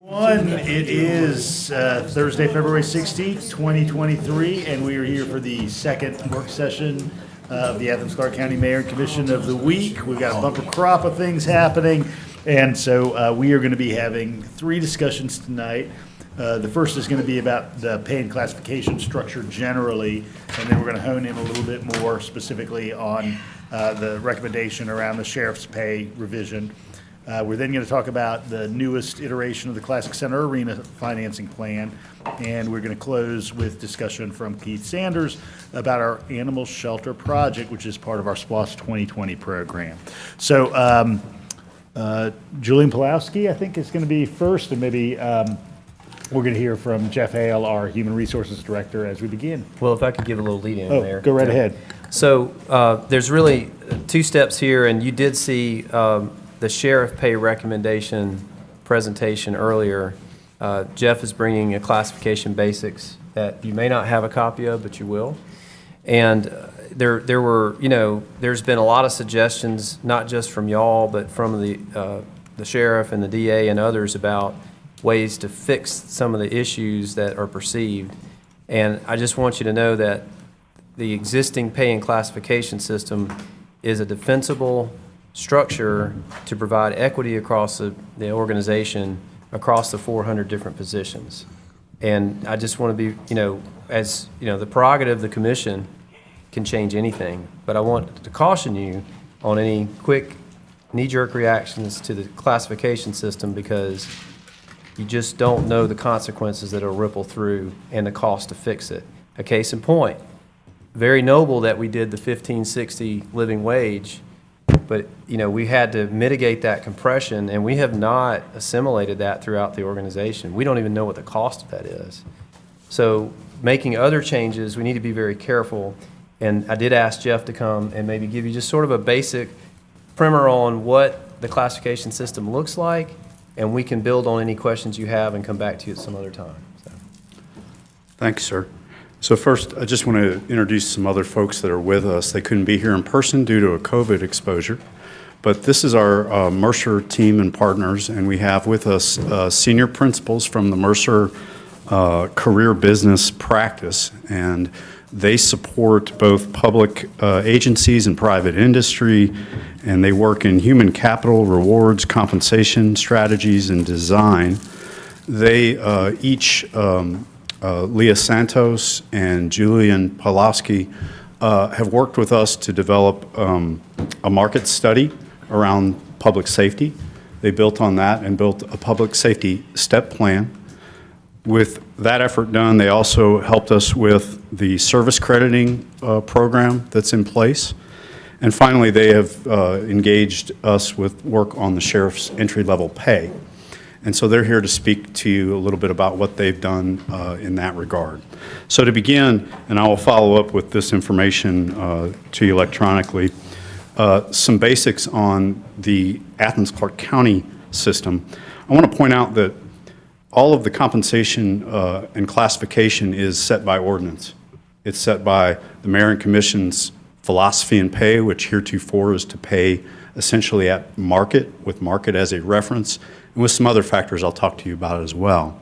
It is Thursday, February 16th, 2023, and we are here for the second work session of the Athens-Clarke County Mayor and Commission of the week. We've got a bumper crop of things happening, and so we are going to be having three discussions tonight. The first is going to be about the pay and classification structure generally, and then we're going to hone in a little bit more specifically on the recommendation around the sheriff's pay revision. We're then going to talk about the newest iteration of the Classic Center Arena financing plan, and we're going to close with discussion from Keith Sanders about our animal shelter project, which is part of our SPLOST 2020 program. So Julian Pawlowski, I think, is going to be first, and maybe we're going to hear from Jeff Hale, our Human Resources Director, as we begin. Well, if I could give a little lead in there. Go right ahead. So there's really two steps here, and you did see the sheriff pay recommendation presentation earlier. Jeff is bringing a classification basics that you may not have a copy of, but you will. And there were, there's been a lot of suggestions, not just from y'all, but from the sheriff and the DA and others about ways to fix some of the issues that are perceived. And I just want you to know that the existing pay and classification system is a defensible structure to provide equity across the organization, across the 400 different positions. And I just want to be, the prerogative of the commission can change anything, but I want to caution you on any quick knee-jerk reactions to the classification system, because you just don't know the consequences that will ripple through and the cost to fix it. A case in point, very noble that we did the $15.60 living wage, but we had to mitigate that compression, and we have not assimilated that throughout the organization. We don't even know what the cost of that is. So making other changes, we need to be very careful. And I did ask Jeff to come and maybe give you just sort of a basic primer on what the classification system looks like, and we can build on any questions you have and come back to you at some other time. So. Thanks, sir. So first, I just want to introduce some other folks that are with us. They couldn't be here in person due to a COVID exposure, but this is our Mercer team and partners, and we have with us senior principals from the Mercer career business practice, and they support both public agencies and private industry, and they work in human capital, rewards, compensation, strategies, and design. They each Leah Santos and Julian Pawlowski have worked with us to develop a market study around public safety. They built on that and built a public safety step plan. With that effort done, they also helped us with the service crediting program that's in place. And finally, they have engaged us with work on the sheriff's entry-level pay. And so they're here to speak to you a little bit about what they've done in that regard. So to begin, and I will follow up with this information to you electronically, some basics on the Athens-Clarke County system. I want to point out that all of the compensation and classification is set by ordinance. It's set by the Mayor and Commission's philosophy and pay, which heretofore is to pay essentially at market, with market as a reference, and with some other factors I'll talk to you about as well.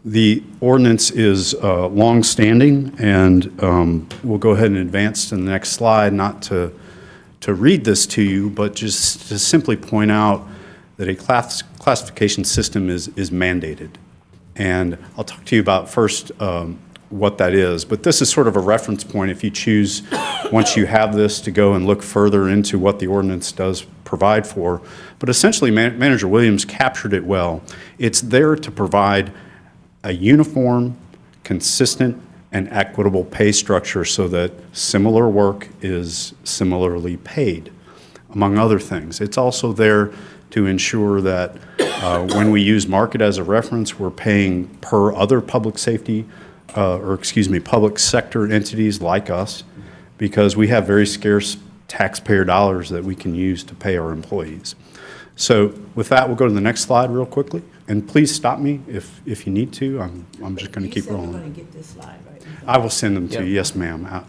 The ordinance is long-standing, and we'll go ahead and advance to the next slide, not to read this to you, but just to simply point out that a classification system is mandated. And I'll talk to you about first what that is, but this is sort of a reference point if you choose, once you have this, to go and look further into what the ordinance does provide for. But essentially, Manager Williams captured it well. It's there to provide a uniform, consistent, and equitable pay structure so that similar work is similarly paid, among other things. It's also there to ensure that when we use market as a reference, we're paying per other public safety, public sector entities like us, because we have very scarce taxpayer dollars that we can use to pay our employees. So with that, we'll go to the next slide real quickly. And please stop me if you need to. I'm just going to keep rolling. You're going to get this slide, right? I will send them to you. Yes, ma'am.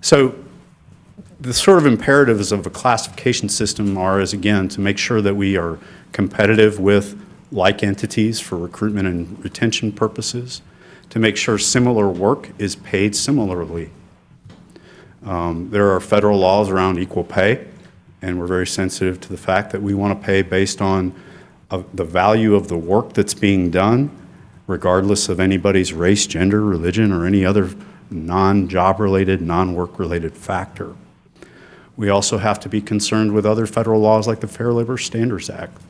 So the sort of imperatives of a classification system are, again, to make sure that we are competitive with like entities for recruitment and retention purposes, to make sure similar work is paid similarly. There are federal laws around equal pay, and we're very sensitive to the fact that we want to pay based on the value of the work that's being done, regardless of anybody's race, gender, religion, or any other non-job related, non-work related factor. We also have to be concerned with other federal laws like the Fair Labor Standards Act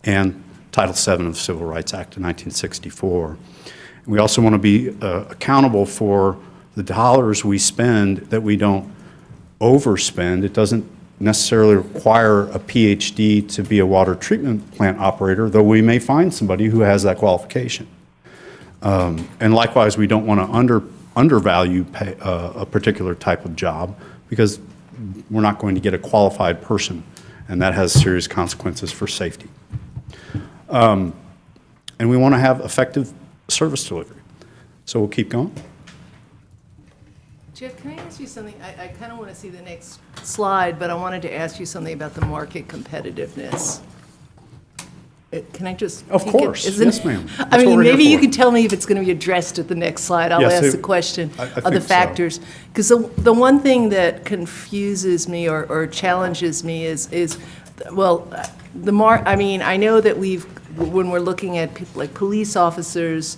and Title VII of the Civil Rights Act of 1964. And we also want to be accountable for the dollars we spend, that we don't overspend. It doesn't necessarily require a PhD to be a water treatment plant operator, though we may find somebody who has that qualification. And likewise, we don't want to undervalue a particular type of job, because we're not going to get a qualified person, and that has serious consequences for safety. And we want to have effective service delivery. So we'll keep going. Jeff, can I ask you something? I kind of want to see the next slide, but I wanted to ask you something about the market competitiveness. Can I just? Of course. Yes, ma'am. That's I what mean, we're here maybe you for. can tell me if it's going to be addressed at the next slide. I'll Yes, ask the question I of the think so. factors. Because the one thing that confuses me or challenges me is, well, I mean, I know that when we're looking at people like police officers,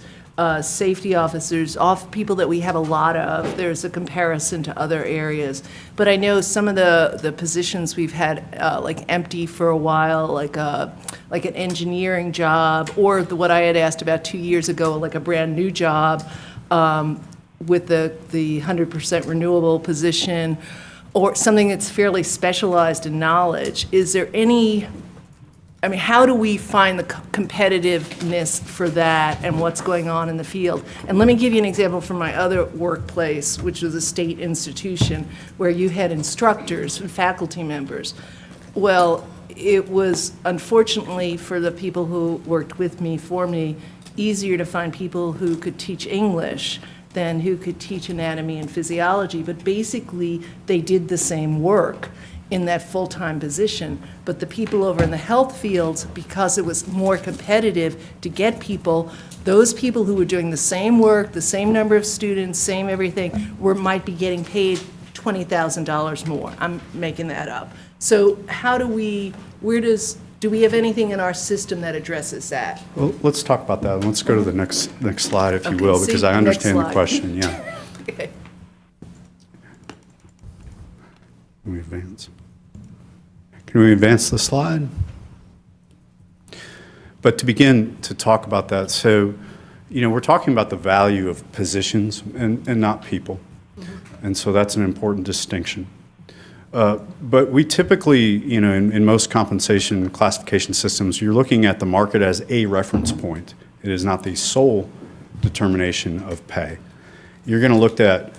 safety officers, people that we have a lot of, there's a comparison to other areas. But I know some of the positions we've had like empty for a while, like an engineering job, or what I had asked about 2 years ago, like a brand new job with the 100% renewable position, or something that's fairly specialized in knowledge. Is there any? I mean, how do we find the competitiveness for that and what's going on in the field? And let me give you an example from my other workplace, which was a state institution, where you had instructors and faculty members. Well, it was, unfortunately, for the people who worked with me, for me, easier to find people who could teach English than who could teach anatomy and physiology. But basically, they did the same work in that full-time position. But the people over in the health fields, because it was more competitive to get people, those people who were doing the same work, the same number of students, same everything, might be getting paid $20,000 more. I'm making that up. So how do we have anything in our system that addresses that? Well, let's talk about that. Let's go to the next slide, if you Okay, will, see, because I next understand the slide. question, yeah. Okay. Can we advance? Can we advance the slide? But to begin to talk about that, so, we're talking about the value of positions and not people. And so that's an important distinction. But we typically, in most compensation classification systems, you're looking at the market as a reference point. It is not the sole determination of pay. You're going to look at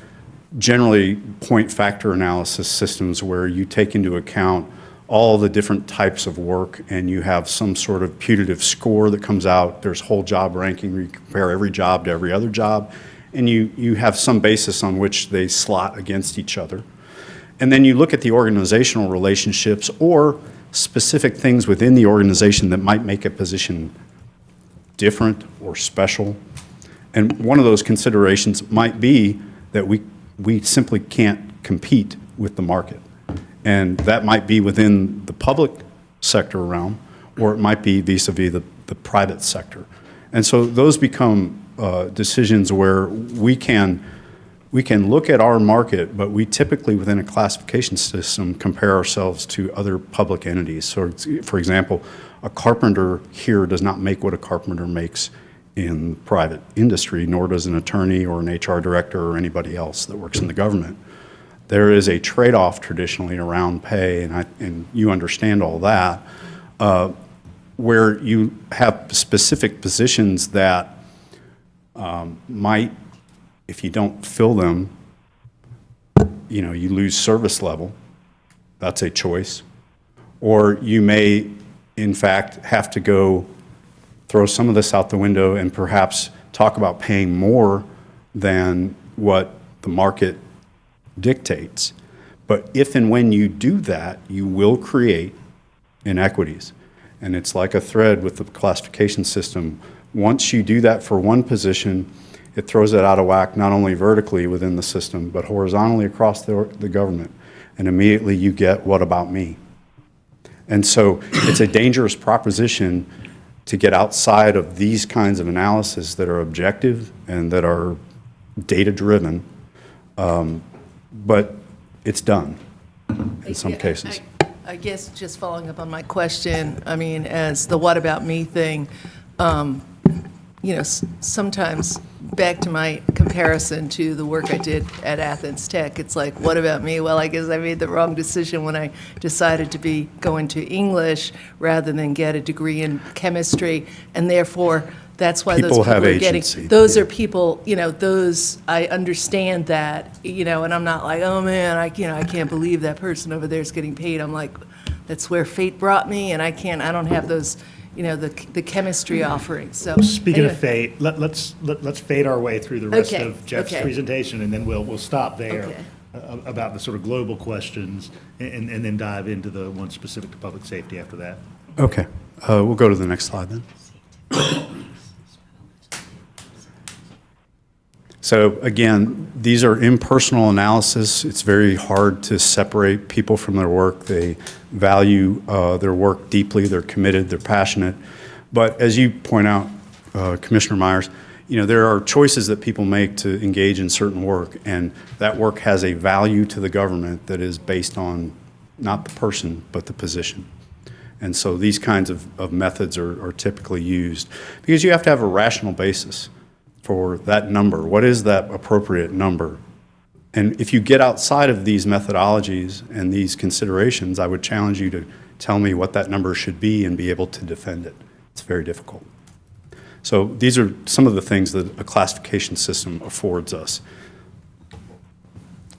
generally point factor analysis systems where you take into account all the different types of work, and you have some sort of putative score that comes out. There's whole job ranking where you compare every job to every other job, and you have some basis on which they slot against each other. And then you look at the organizational relationships or specific things within the organization that might make a position different or special. And one of those considerations might be that we simply can't compete with the market. And that might be within the public sector realm, or it might be vis-a-vis the private sector. And so those become decisions where we can look at our market, but we typically, within a classification system, compare ourselves to other public entities. So, for example, a carpenter here does not make what a carpenter makes in private industry, nor does an attorney or an HR director or anybody else that works in the government. There is a trade-off traditionally around pay, and you understand all that, where you have specific positions that might, if you don't fill them, you lose service level. That's a choice. Or you may, in fact, have to go throw some of this out the window and perhaps talk about paying more than what the market dictates. But if and when you do that, you will create inequities. And it's like a thread with the classification system. Once you do that for one position, it throws it out of whack, not only vertically within the system, but horizontally across the government. And immediately you get, what about me? And so it's a dangerous proposition to get outside of these kinds of analysis that are objective and that are data-driven, but it's done in some cases. I guess just following up on my question, I mean, as the what about me thing, sometimes back to my comparison to the work I did at Athens-Tech, it's like, what about me? Well, I guess I made the wrong decision when I decided to go into English rather than get a degree in chemistry, and therefore, that's why those People people have are getting, agency. those are people, those, I understand that, and I'm not like, oh man, I can't believe that person over there is getting paid. I'm like, that's where fate brought me, and I don't have those, the chemistry offerings, so. Speaking of anyway. fate, let's fade our way through the rest Okay, of Jeff's okay. presentation, and then we'll stop there Okay. About the sort of global questions, and then dive into the one specific to public safety after that. Okay, we'll go to the next slide then. So again, these are impersonal analysis. It's very hard to separate people from their work. They value their work deeply. They're committed. They're passionate. But as you point out, Commissioner Myers, there are choices that people make to engage in certain work, and that work has a value to the government that is based on not the person, but the position. And so these kinds of methods are typically used because you have to have a rational basis for that number. What is that appropriate number? And if you get outside of these methodologies and these considerations, I would challenge you to tell me what that number should be and be able to defend it. It's very difficult. So these are some of the things that a classification system affords us.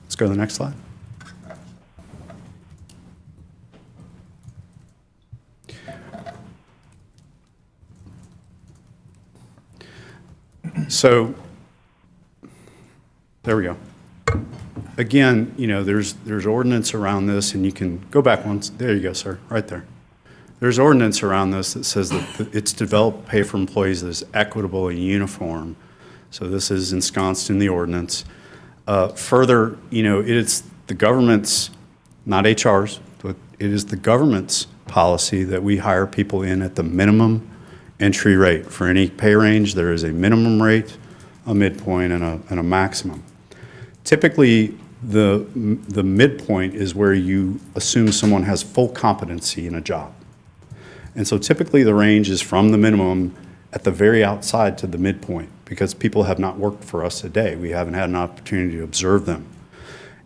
Let's go to the next slide. So there we go. Again, there's ordinance around this, and you can go back once. There you go, sir, right there. There's ordinance around this that says that it's developed pay for employees that is equitable and uniform. So this is ensconced in the ordinance. Further, it is the government's, not HR's, but it is the government's policy that we hire people in at the minimum entry rate. For any pay range, there is a minimum rate, a midpoint, and a maximum. Typically, the midpoint is where you assume someone has full competency in a job. And so typically the range is from the minimum at the very outside to the midpoint because people have not worked for us a day. We haven't had an opportunity to observe them.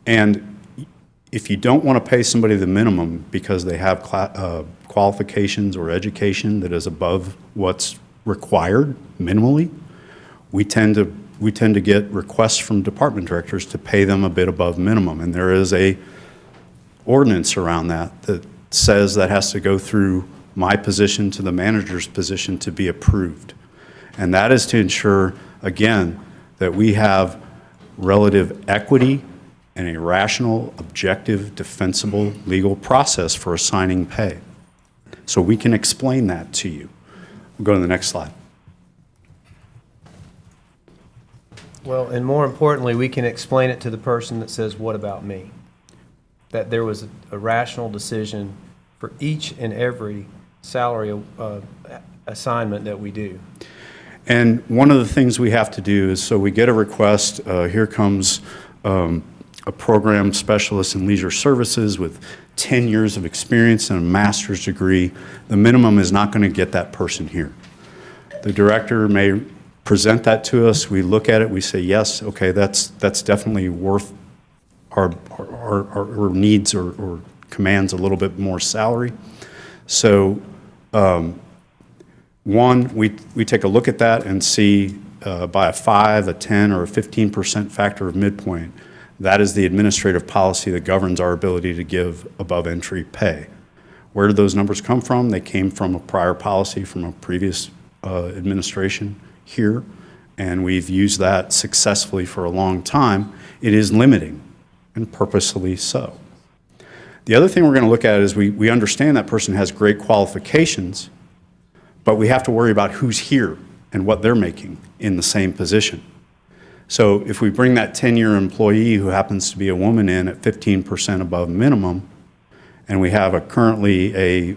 And if you don't want to pay somebody the minimum because they have qualifications or education that is above what's required minimally, we tend to get requests from department directors to pay them a bit above minimum. And there is a ordinance around that says that has to go through my position to the manager's position to be approved. And that is to ensure, again, that we have relative equity and a rational, objective, defensible legal process for assigning pay. So we can explain that to you. We'll go to the next slide. Well, and more importantly, we can explain it to the person that says, what about me? That there was a rational decision for each and every salary assignment that we do. And one of the things we have to do is, so we get a request, here comes a program specialist in leisure services with 10 years of experience and a master's degree. The minimum is not going to get that person here. The director may present that to us, we look at it, we say, yes, okay, that's definitely worth our needs or commands a little bit more salary. So one, we take a look at that and see by a 5, a 10, or a 15% factor of midpoint, that is the administrative policy that governs our ability to give above entry pay. Where did those numbers come from? They came from a prior policy from a previous administration here, and we've used that successfully for a long time. It is limiting, and purposely so. The other thing we're going to look at is we understand that person has great qualifications, but we have to worry about who's here and what they're making in the same position. So if we bring that 10-year employee who happens to be a woman in at 15% above minimum, and we have currently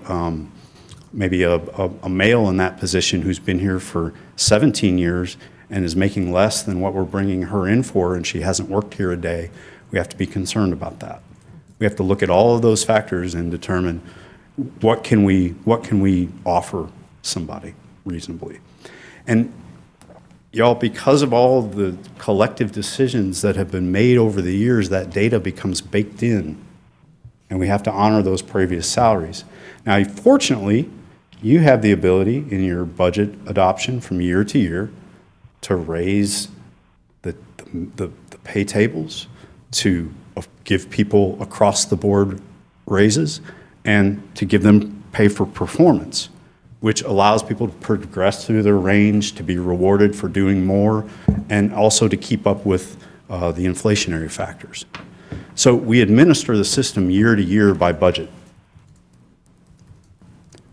maybe a male in that position who's been here for 17 years and is making less than what we're bringing her in for, and she hasn't worked here a day, we have to be concerned about that. We have to look at all of those factors and determine what can we offer somebody reasonably. And y'all, because of all the collective decisions that have been made over the years, that data becomes baked in, and we have to honor those previous salaries. Now, fortunately, you have the ability in your budget adoption from year to year to raise the pay tables, to give people across the board raises, and to give them pay for performance, which allows people to progress through their range, to be rewarded for doing more, and also to keep up with the inflationary factors. So we administer the system year to year by budget.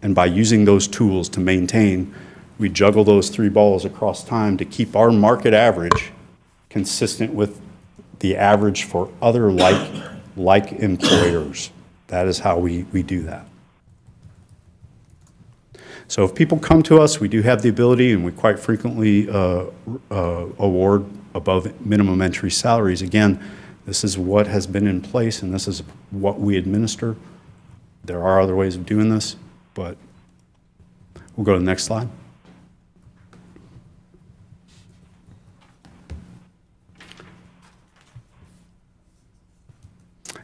And by using those tools to maintain, we juggle those three balls across time to keep our market average consistent with the average for other like employers. That is how we do that. So if people come to us, we do have the ability, and we quite frequently award above minimum entry salaries. Again, this is what has been in place, and this is what we administer. There are other ways of doing this, but we'll go to the next slide.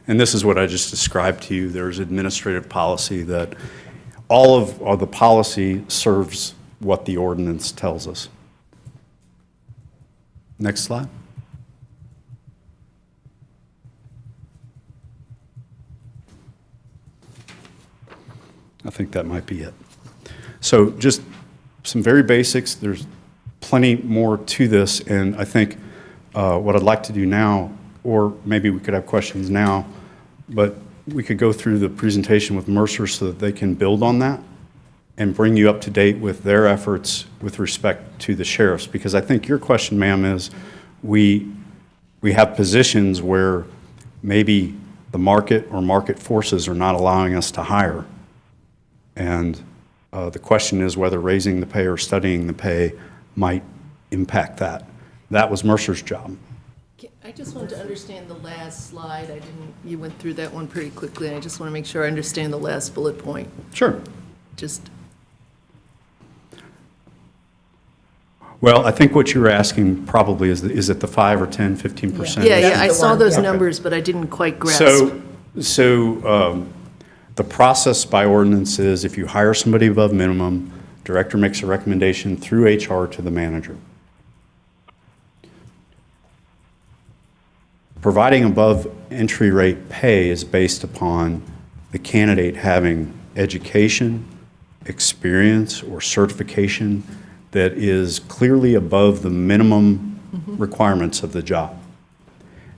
And this is what I just described to you. There's administrative policy that all of the policy serves what the ordinance tells us. Next slide. I think that might be it. So just some very basics. There's plenty more to this, and I think what I'd like to do now, or maybe we could have questions now, but we could go through the presentation with Mercer so that they can build on that and bring you up to date with their efforts with respect to the sheriffs. Because I think your question, ma'am, is we have positions where maybe the market or market forces are not allowing us to hire. And the question is whether raising the pay or studying the pay might impact that. That was Mercer's job. I just want to understand the last slide. You went through that one pretty quickly, and I just want to make sure I understand the last bullet point. Sure. Just, Well, I think what you're asking probably is it the 5 or 10, 15%? yeah, I the saw one, those yeah. numbers, but I didn't quite grasp. So the process by ordinance is if you hire somebody above minimum, director makes a recommendation through HR to the manager. Providing above entry rate pay is based upon the candidate having education, experience, or certification that is clearly above the minimum requirements of the job.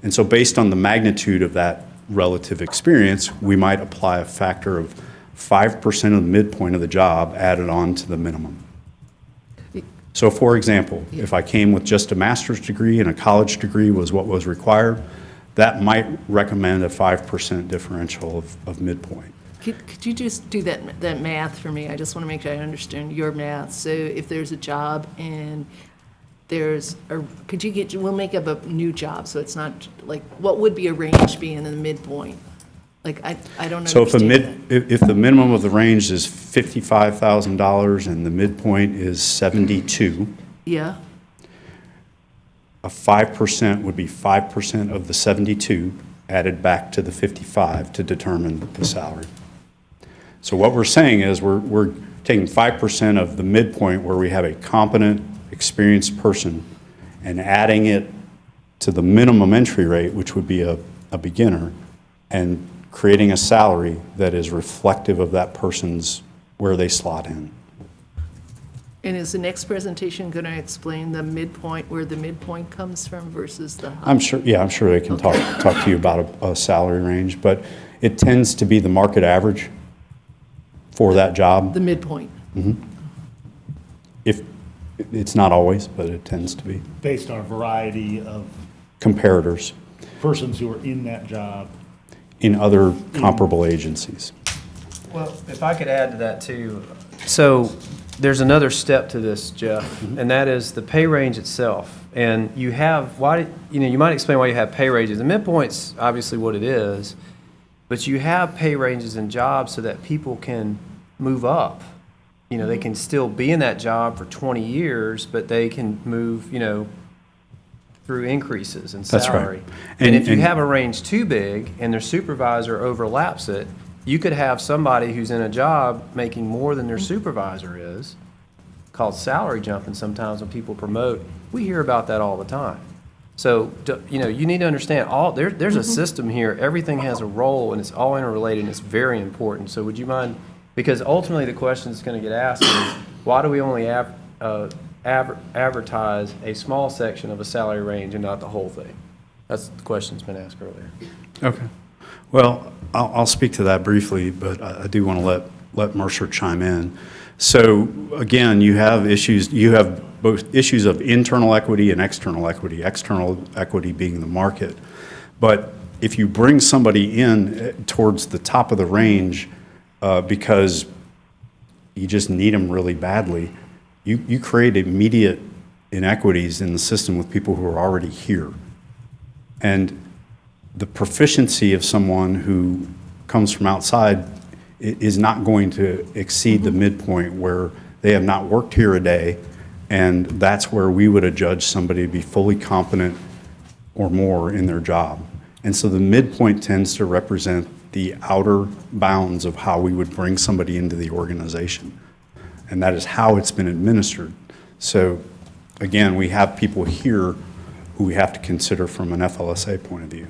And so based on the magnitude of that relative experience, we might apply a factor of 5% of the midpoint of the job added on to the minimum. So for example, if I came with just a master's degree and a college degree was what was required, that might recommend a 5% differential of midpoint. Could you just do that math for me? I just want to make sure I understand your math. So if there's a job and we'll make up a new job, so it's not, like, what would be a range be in the midpoint? Like, I don't So understand that. if the minimum of the range is $55,000 and the midpoint is 72, Yeah, a 5% would be 5% of the 72 added back to the 55 to determine the salary. So what we're saying is we're taking 5% of the midpoint where we have a competent, experienced person and adding it to the minimum entry rate, which would be a beginner, and creating a salary that is reflective of that person's where they slot in. And is the next presentation going to explain the midpoint, where the midpoint comes from versus the high? I'm sure they can talk to you about a salary range, but it tends to be the market average for that job. The midpoint? If, it's not always, but it tends to be. Based on a variety of Comparators persons who are in that job. in other comparable agencies. Well, if I could add to that too. So there's another step to this, Jeff, and that is the pay range itself. And you have, you might explain why you have pay ranges. The midpoint's obviously what it is, but you have pay ranges in jobs so that people can move up. They can still be in that job for 20 years, but they can move, through increases in That's right. salary. And if you and- have a range too big and their supervisor overlaps it, you could have somebody who's in a job making more than their supervisor is, called salary jumping sometimes when people promote. We hear about that all the time. So, you need to understand, there's a system here. Everything has a role, and it's all interrelated, and it's very important. So would you mind, because ultimately the question that's going to get asked is, why do we only advertise a small section of a salary range and not the whole thing? That's the question that's been asked earlier. Okay. Well, I'll speak to that briefly, but I do want to let Mercer chime in. So again, you have both issues of internal equity and external equity being the market. But if you bring somebody in towards the top of the range because you just need them really badly, you create immediate inequities in the system with people who are already here. And the proficiency of someone who comes from outside is not going to exceed the midpoint where they have not worked here a day, and that's where we would adjudge somebody to be fully competent or more in their job. And so the midpoint tends to represent the outer bounds of how we would bring somebody into the organization. And that is how it's been administered. So again, we have people here who we have to consider from an FLSA point of view.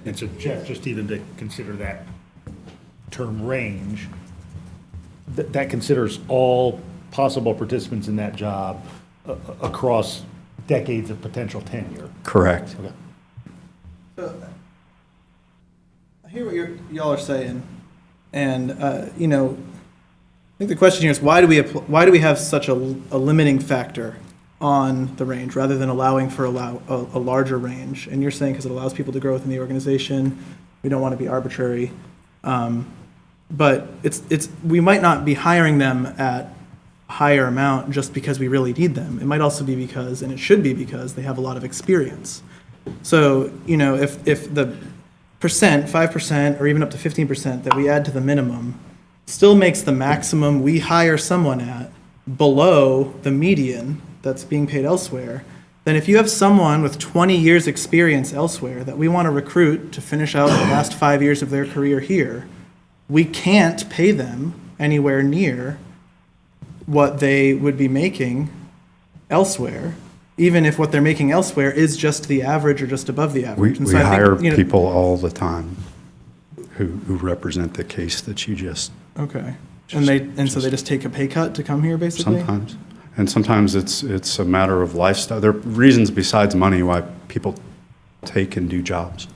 And so Jeff, just even to consider that term range, that considers all possible participants in that job across decades of potential tenure. Correct. Okay. So, I hear what y'all are saying, and I think the question here is why do we have such a limiting factor on the range rather than allowing for a larger range? And you're saying because it allows people to grow within the organization, we don't want to be arbitrary, but we might not be hiring them at a higher amount just because we really need them. It might also be because, and it should be because, they have a lot of experience. So if the 5%, or even up to 15% that we add to the minimum still makes the maximum we hire someone at below the median that's being paid elsewhere, then if you have someone with 20 years experience elsewhere that we want to recruit to finish out the last 5 years of their career here, we can't pay them anywhere near what they would be making elsewhere, even if what they're making elsewhere is just the average or just above the We average. And so I think, hire people all the time who represent the case that you just, Okay. So they just take a pay cut to come here, basically? sometimes. And sometimes it's a matter of lifestyle. There are reasons besides money why people take and do jobs.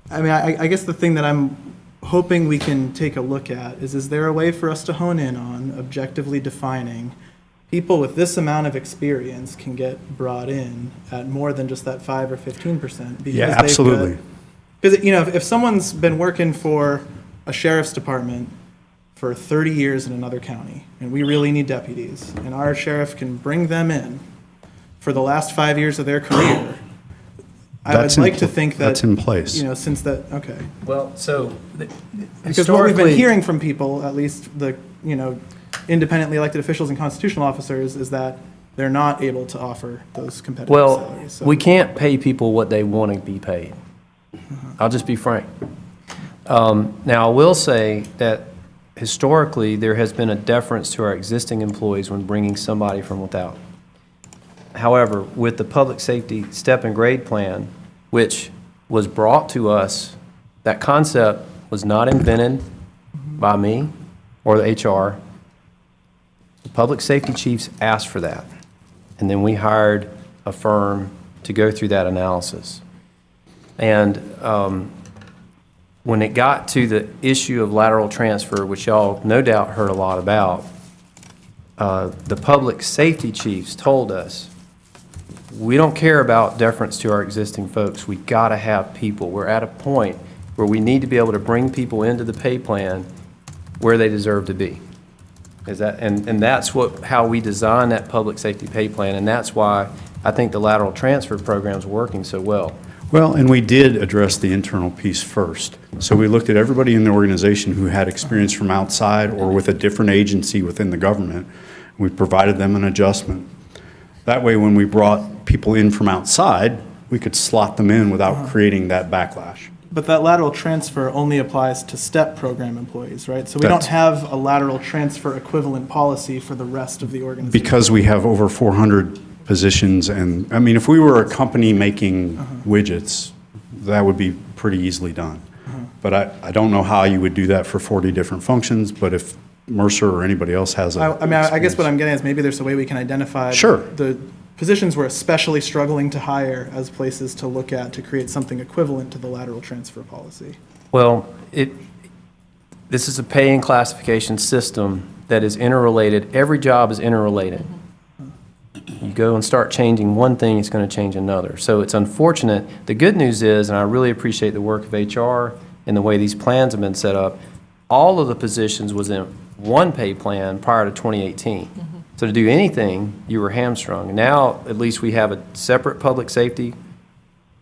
I mean, I guess the thing that I'm hoping we can take a look at is there a way for us to hone in on objectively defining people with this amount of experience can get brought in at more than just that 5 or 15%? Yeah, absolutely. Because, if someone's been working for a sheriff's department for 30 years in another county, and we really need deputies, and our sheriff can bring them in for the last 5 years of their career, I would like to think that... That's in place. Since that, okay. Well, so Because what we've been historically, hearing from people, at least the, independently elected officials and constitutional officers, is that they're not able to offer those competitive well, salaries. So- we can't pay people what they want to be paid. I'll just be frank. Now, I will say that historically, there has been a deference to our existing employees when bringing somebody from without. However, with the public safety step and grade plan, which was brought to us, that concept was not invented by me or the HR. The public safety chiefs asked for that. And then we hired a firm to go through that analysis. And when it got to the issue of lateral transfer, which y'all no doubt heard a lot about, the public safety chiefs told us, we don't care about deference to our existing folks. We got to have people. We're at a point where we need to be able to bring people into the pay plan where they deserve to be. And that's how we design that public safety pay plan, and that's why I think the lateral transfer program is working so well. Well, and we did address the internal piece first. So we looked at everybody in the organization who had experience from outside or with a different agency within the government. We provided them an adjustment. That way, when we brought people in from outside, we could slot them in without creating that backlash. But that lateral transfer only applies to STEP program employees, right? So we don't have a lateral transfer equivalent policy for the rest of the organization. Because we have over 400 positions, and, I mean, if we were a company making widgets, that would be pretty easily done. But I don't know how you would do that for 40 different functions, but if Mercer or anybody else has I guess what I'm getting at is maybe there's a way we can identify Sure. the positions we're especially struggling to hire as places to look at to create something equivalent to the lateral transfer policy. Well, this is a pay and classification system that is interrelated. Every job is interrelated. You go and start changing one thing, it's going to change another. So it's unfortunate. The good news is, and I really appreciate the work of HR and the way these plans have been set up, all of the positions was in one pay plan prior to 2018. So to do anything, you were hamstrung. Now, at least we have a separate public safety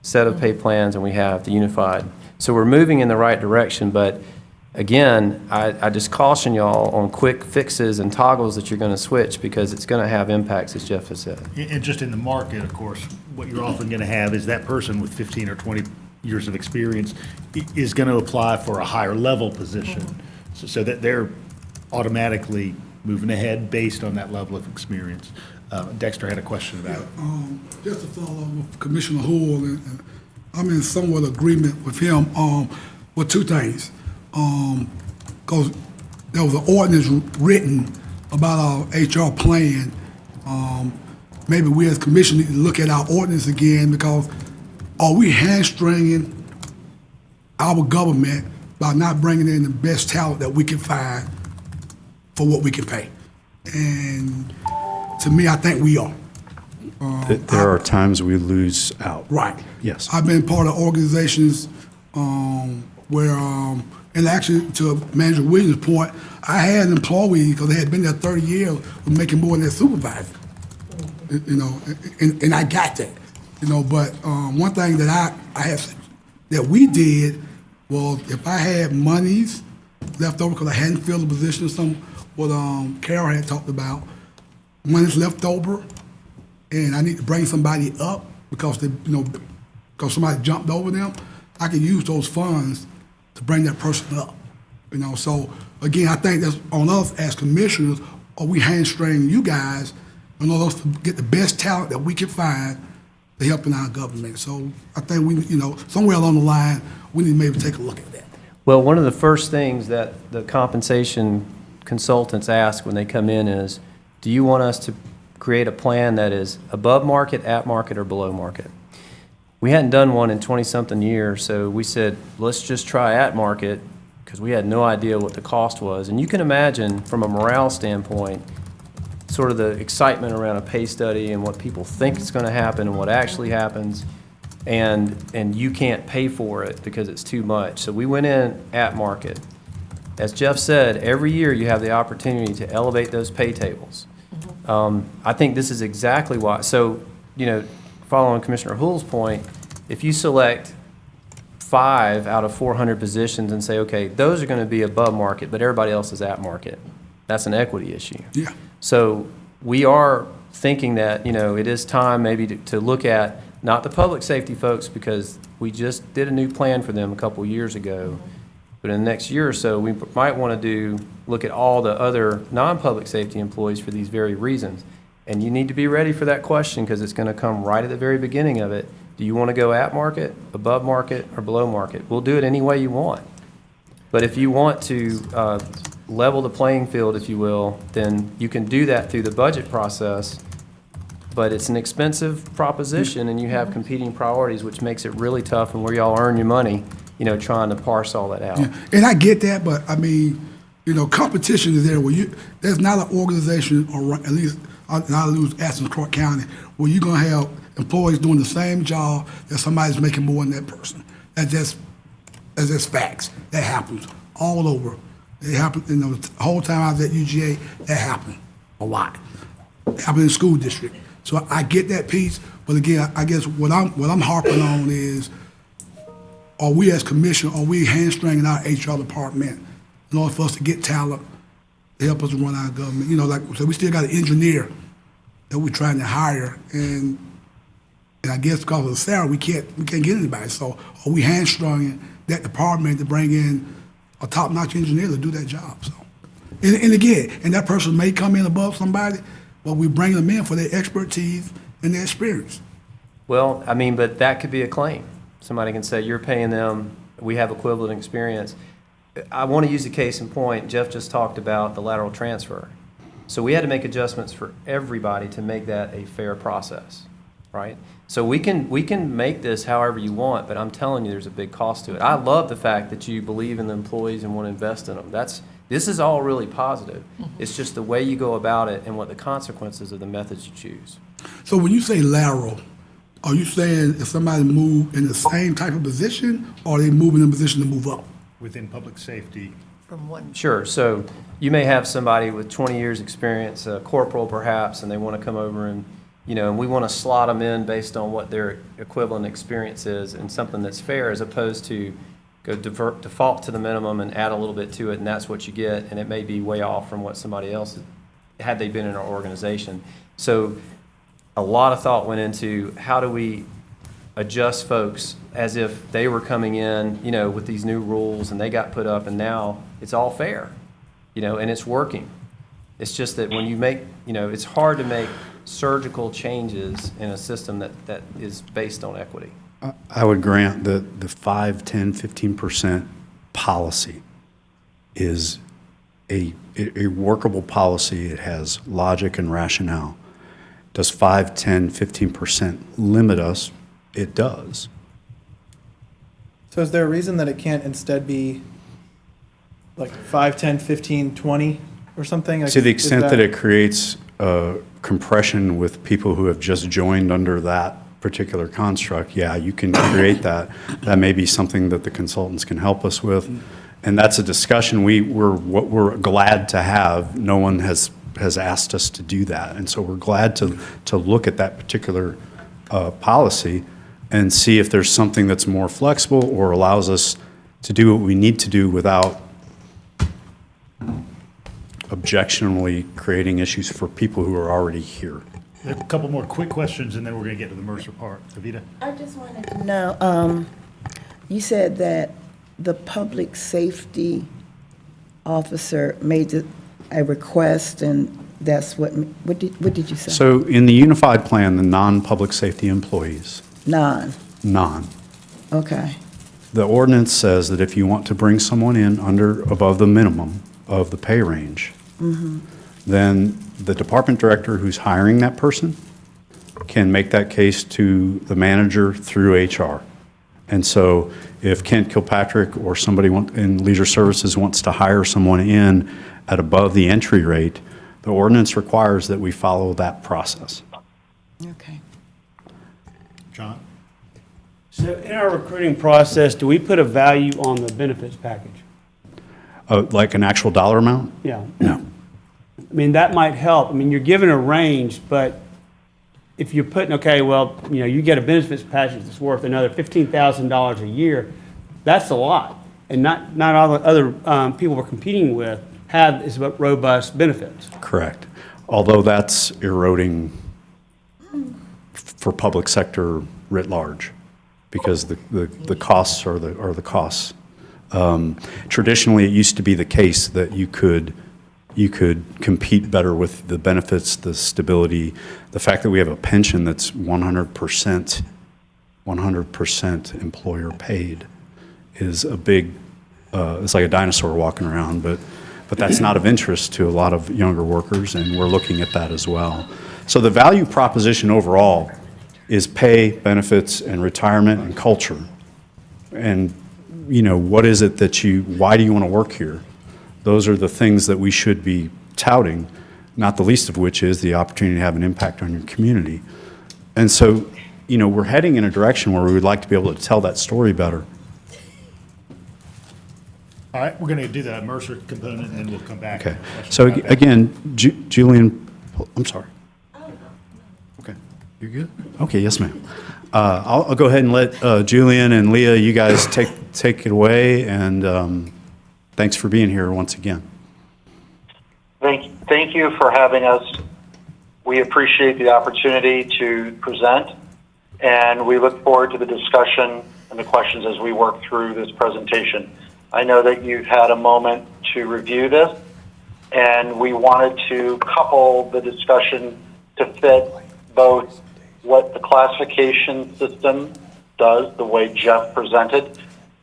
set of pay plans, and we have the unified. So we're moving in the right direction, but again, I just caution y'all on quick fixes and toggles that you're going to switch, because it's going to have impacts, as Jeff has said. And just in the market, of course, what you're often going to have is that person with 15 or 20 years of experience is going to apply for a higher level position, so that they're automatically moving ahead based on that level of experience. Dexter had a question about it. Just to follow up with Commissioner Hull, and I'm in somewhat agreement with him with two things. Because there was an ordinance written about our HR plan. Maybe we as commission need to look at our ordinance again, because are we hamstringing our government by not bringing in the best talent that we can find for what we can pay? And to me, I think we are. There are times we lose out. Right. Yes. I've been part of organizations where, and actually to Manager Williams' point, I had an employee, because they had been there 30 years, was making more than their supervisor. You know, and I got that. You know, but one thing that I have that we did was, if I had monies left over because I hadn't filled a position or something, what Carol had talked about, money's left over, and I need to bring somebody up because they, you know, because somebody jumped over them, I can use those funds to bring that person up. You know, so again, I think that's on us as commissioners. Are we hamstringing you guys in order to get the best talent that we can find to help in our government? So I think we, you know, somewhere along the line, we need to maybe take a look at that. Well, one of the first things that the compensation consultants ask when they come in is, do you want us to create a plan that is above market, at market, or below market? We hadn't done one in 20-something years, so we said, let's just try at market, because we had no idea what the cost was. And you can imagine, from a morale standpoint, sort of the excitement around a pay study and what people think is going to happen and what actually happens, and you can't pay for it because it's too much. So we went in at market. As Jeff said, every year you have the opportunity to elevate those pay tables. I think this is exactly why. So, you know, following Commissioner Hull's point, if you select 5 out of 400 positions and say, okay, those are going to be above market, but everybody else is at market, that's an equity issue. Yeah. So we are thinking that, you know, it is time maybe to look at not the public safety folks, because we just did a new plan for them a couple years ago. But in the next year or so, we might want to look at all the other non-public safety employees for these very reasons. And you need to be ready for that question, because it's going to come right at the very beginning of it. Do you want to go at market, above market, or below market? We'll do it any way you want. But if you want to level the playing field, if you will, then you can do that through the budget process. But it's an expensive proposition, and you have competing priorities, which makes it really tough, and where y'all earn your money, trying to parse all that out. Yeah, and I get that, but I mean, competition is there where there's not an organization, or at least not lose Athens-Clarke County, where you're gonna have employees doing the same job that somebody's making more than that person. That's just facts. That happens all over. It happened, the whole time I was at UGA, that happened a lot. It happened in the school district. So I get that piece, but again, I guess what I'm harping on is, are we as commission, are we hamstringing our HR department in order for us to get talent to help us run our government? Like I said, we still got an engineer that we're trying to hire, and I guess because of the salary, we can't get anybody. So are we hamstringing that department to bring in a top-notch engineer to do that job? So, and again, and that person may come in above somebody, but we bring them in for their expertise and their experience. Well, I mean, but that could be a claim. Somebody can say, you're paying them, we have equivalent experience. I want to use the case in point. Jeff just talked about the lateral transfer. So we had to make adjustments for everybody to make that a fair process, right? So we can make this however you want, but I'm telling you, there's a big cost to it. I love the fact that you believe in the employees and want to invest in them. This is all really positive. It's just the way you go about it and what the consequences of the methods you choose. So when you say lateral, are you saying if somebody move in the same type of position, or are they moving in position to move up? Within public safety. From one. Sure. So you may have somebody with 20 years experience, a corporal perhaps, and they want to come over and, and we want to slot them in based on what their equivalent experience is and something that's fair, as opposed to go default to the minimum and add a little bit to it, and that's what you get, and it may be way off from what somebody else had they been in our organization. So a lot of thought went into how do we adjust folks as if they were coming in, with these new rules, and they got put up, and now it's all fair, and it's working. It's just that when you make, it's hard to make surgical changes in a system that is based on equity. I would grant that the 5, 10, 15% policy is a workable policy. It has logic and rationale. Does 5, 10, 15% limit us? It does. So is there a reason that it can't instead be like 5, 10, 15, 20 or something? Like, To the extent that it creates compression with people who have just joined under that particular construct, yeah, you can create that. That may be something that the consultants can help us with. And that's a discussion we're glad to have. No one has asked us to do that. And so we're glad to look at that particular policy and see if there's something that's more flexible or allows us to do what we need to do without objectionably creating issues for people who are already here. A couple more quick questions, and then we're going to get to the Mercer part. Evita? I just wanted to know, you said that the public safety officer made a request, and that's what did you say? So in the unified plan, the non-public safety employees, None, okay, the ordinance says that if you want to bring someone in above the minimum of the pay range, then the department director who's hiring that person can make that case to the manager through HR. And so if Kent Kilpatrick or somebody in Leisure Services wants to hire someone in at above the entry rate, the ordinance requires that we follow that process. okay. John? So in our recruiting process, do we put a value on the benefits package? Like an actual dollar amount? Yeah. No. I mean, that might help. I mean, you're given a range, but if you're putting, okay, well, you get a benefits package that's worth another $15,000 a year, that's a lot. And not all the other people we're competing with have as robust benefits. Correct. Although that's eroding for public sector writ large, because the costs are the costs. Traditionally, it used to be the case that you could compete better with the benefits, the stability, the fact that we have a pension that's 100% employer paid is a big, it's like a dinosaur walking around, but but that's not of interest to a lot of younger workers, and we're looking at that as well. So the value proposition overall is pay, benefits, and retirement and culture. And, you know, what is it that why do you want to work here? Those are the things that we should be touting, not the least of which is the opportunity to have an impact on your community. And so, you know, we're heading in a direction where we would like to be able to tell that story better. All right, we're going to do the Mercer component, and then we'll come back. Okay. So again, Julian, I'm sorry. Okay. You good? Okay, yes, ma'am. I'll go ahead and let Julian and Leah, you guys take it away, and thanks for being here once again. Thank you for having us. We appreciate the opportunity to present, and we look forward to the discussion and the questions as we work through this presentation. I know that you've had a moment to review this, and we wanted to couple the discussion to fit both what the classification system does, the way Jeff presented,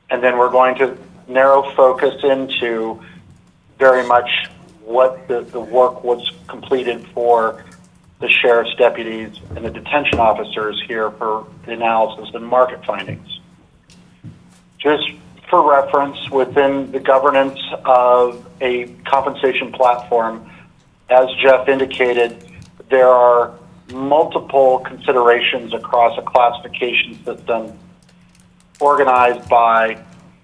and then we're going to narrow focus into very much what the work was completed for the sheriff's deputies and the detention officers here for the analysis and market findings. Just for reference, within the governance of a compensation platform, as Jeff indicated, there are multiple considerations across a classification system organized by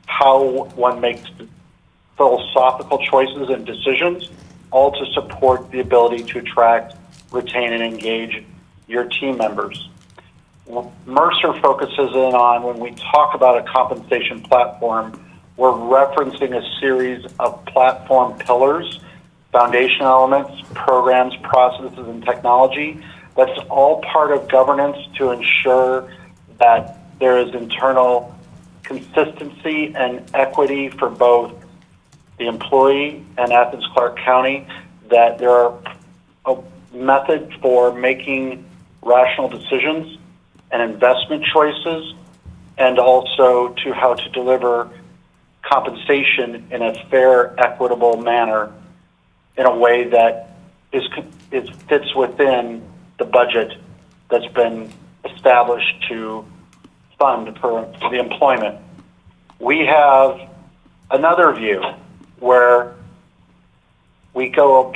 how one makes philosophical choices and decisions, all to support the ability to attract, retain, and engage your team members. Mercer focuses in on, when we talk about a compensation platform, we're referencing a series of platform pillars, foundation elements, programs, processes, and technology. That's all part of governance to ensure that there is internal consistency and equity for both the employee and Athens-Clarke County, that there are a method for making rational decisions and investment choices, and also to how to deliver compensation in a fair, equitable manner in a way that fits within the budget that's been established to fund for the employment. We have another view where we go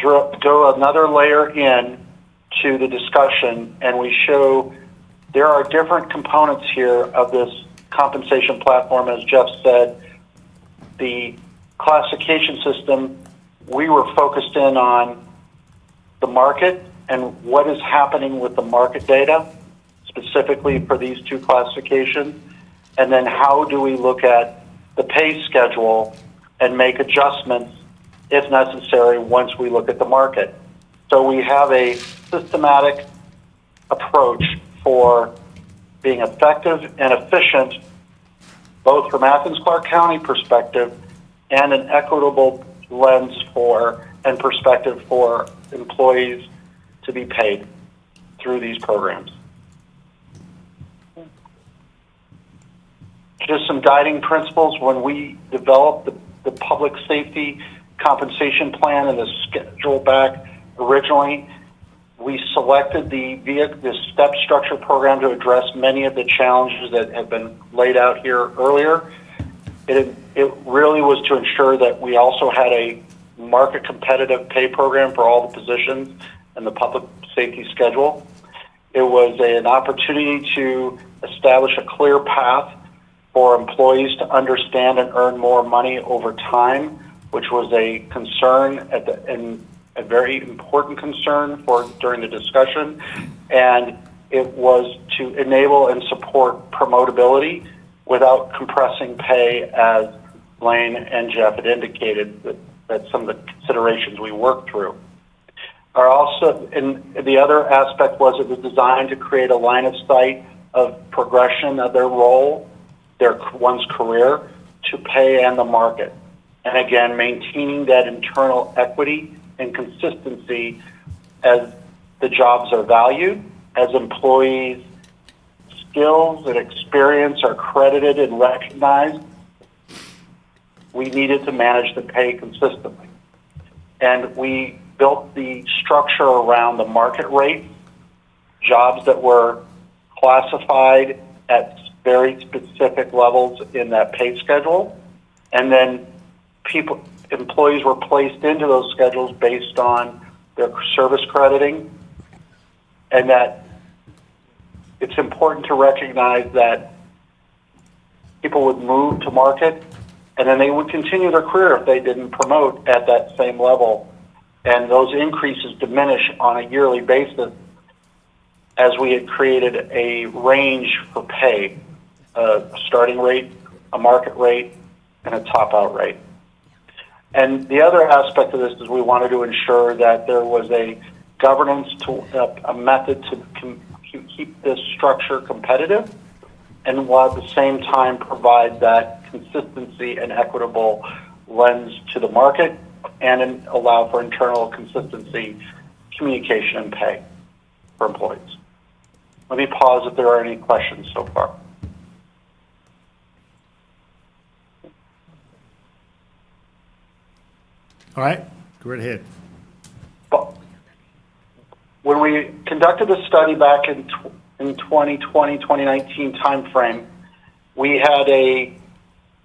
another layer in to the discussion, and we show there are different components here of this compensation platform. As Jeff said, the classification system, we were focused in on the market and what is happening with the market data, specifically for these two classifications, and then how do we look at the pay schedule and make adjustments if necessary once we look at the market. So we have a systematic approach for being effective and efficient, both from Athens-Clarke County perspective and an equitable lens and perspective for employees to be paid through these programs. Just some guiding principles when we developed the public safety compensation plan and the schedule back originally. We selected the step structure program to address many of the challenges that have been laid out here earlier. It really was to ensure that we also had a market competitive pay program for all the positions in the public safety schedule. It was an opportunity to establish a clear path for employees to understand and earn more money over time, which was a concern and a very important concern during the discussion. And it was to enable and support promotability without compressing pay, as Blaine and Jeff had indicated that some of the considerations we worked through. Are also, and the other aspect was it was designed to create a line of sight of progression of their role, one's career, to pay and the market. And again, maintaining that internal equity and consistency as the jobs are valued, as employees' skills and experience are credited and recognized. We needed to manage the pay consistently. and we built the structure around the market rate, jobs that were classified at very specific levels in that pay schedule, and then employees were placed into those schedules based on their service crediting, and that it's important to recognize that people would move to market and then they would continue their career if they didn't promote at that same level. And those increases diminish on a yearly basis as we had created a range for pay, a starting rate, a market rate, and a top-out rate. And the other aspect of this is we wanted to ensure that there was a governance, a method to keep this structure competitive, and while at the same time provide that consistency and equitable lens to the market and allow for internal consistency, communication, and pay for employees. Let me pause if there are any questions so far. All right, go right ahead. When we conducted the study back in 2020, 2019 timeframe, we had a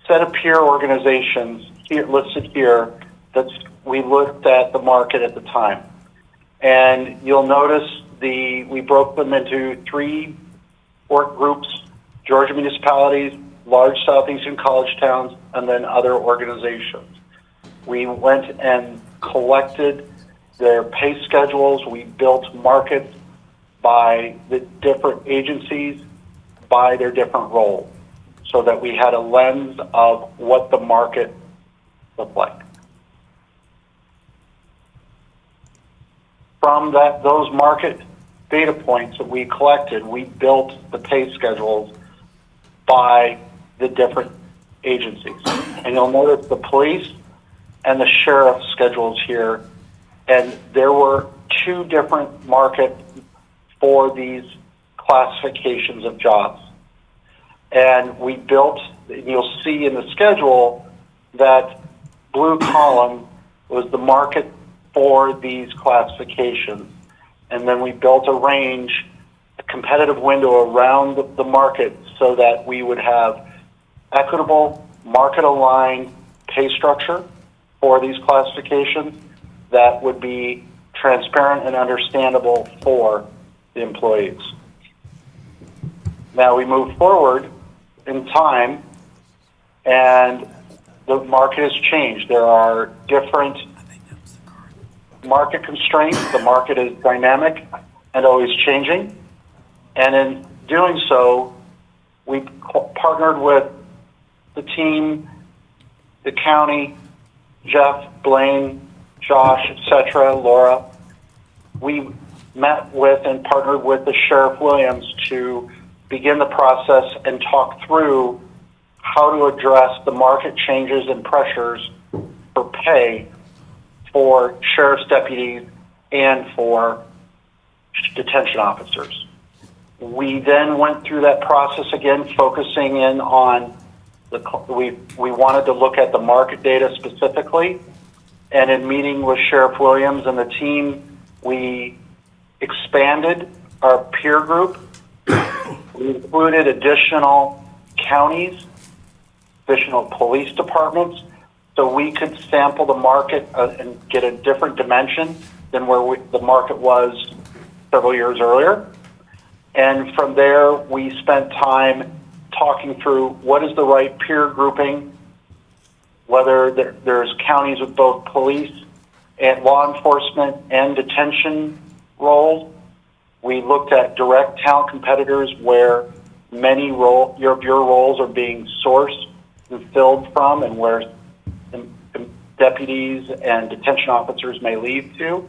set of peer organizations here, listed here that we looked at the market at the time. And you'll notice we broke them into 3 work groups: Georgia municipalities, large southeastern college towns, and then other organizations. We went and collected their pay schedules. We built markets by the different agencies, by their different roles, so that we had a lens of what the market looked like. From those market data points that we collected, we built the pay schedules by the different agencies. And you'll notice the police and the sheriff schedules here, and there were 2 different markets for these classifications of jobs. And we built, you'll see in the schedule that blue column was the market for these classifications. And then we built a range, a competitive window around the market so that we would have equitable, market-aligned pay structure for these classifications that would be transparent and understandable for the employees. Now we move forward in time, and the market has changed. There are different market constraints. The market is dynamic and always changing. And in doing so, we partnered with the team, the county, Jeff, Blaine, Josh, etc., Laura. We met with and partnered with the Sheriff Williams to begin the process and talk through how to address the market changes and pressures for pay for sheriff's deputies and for detention officers. We then went through that process again, focusing in on we wanted to look at the market data specifically, and in meeting with Sheriff Williams and the team, we expanded our peer group. We included additional counties, additional police departments, so we could sample the market and get a different dimension than where the market was several years earlier. And from there, we spent time talking through what is the right peer grouping, whether there's counties with both police and law enforcement and detention roles. We looked at direct talent competitors where many your roles are being sourced and filled from, and where deputies and detention officers may lead to.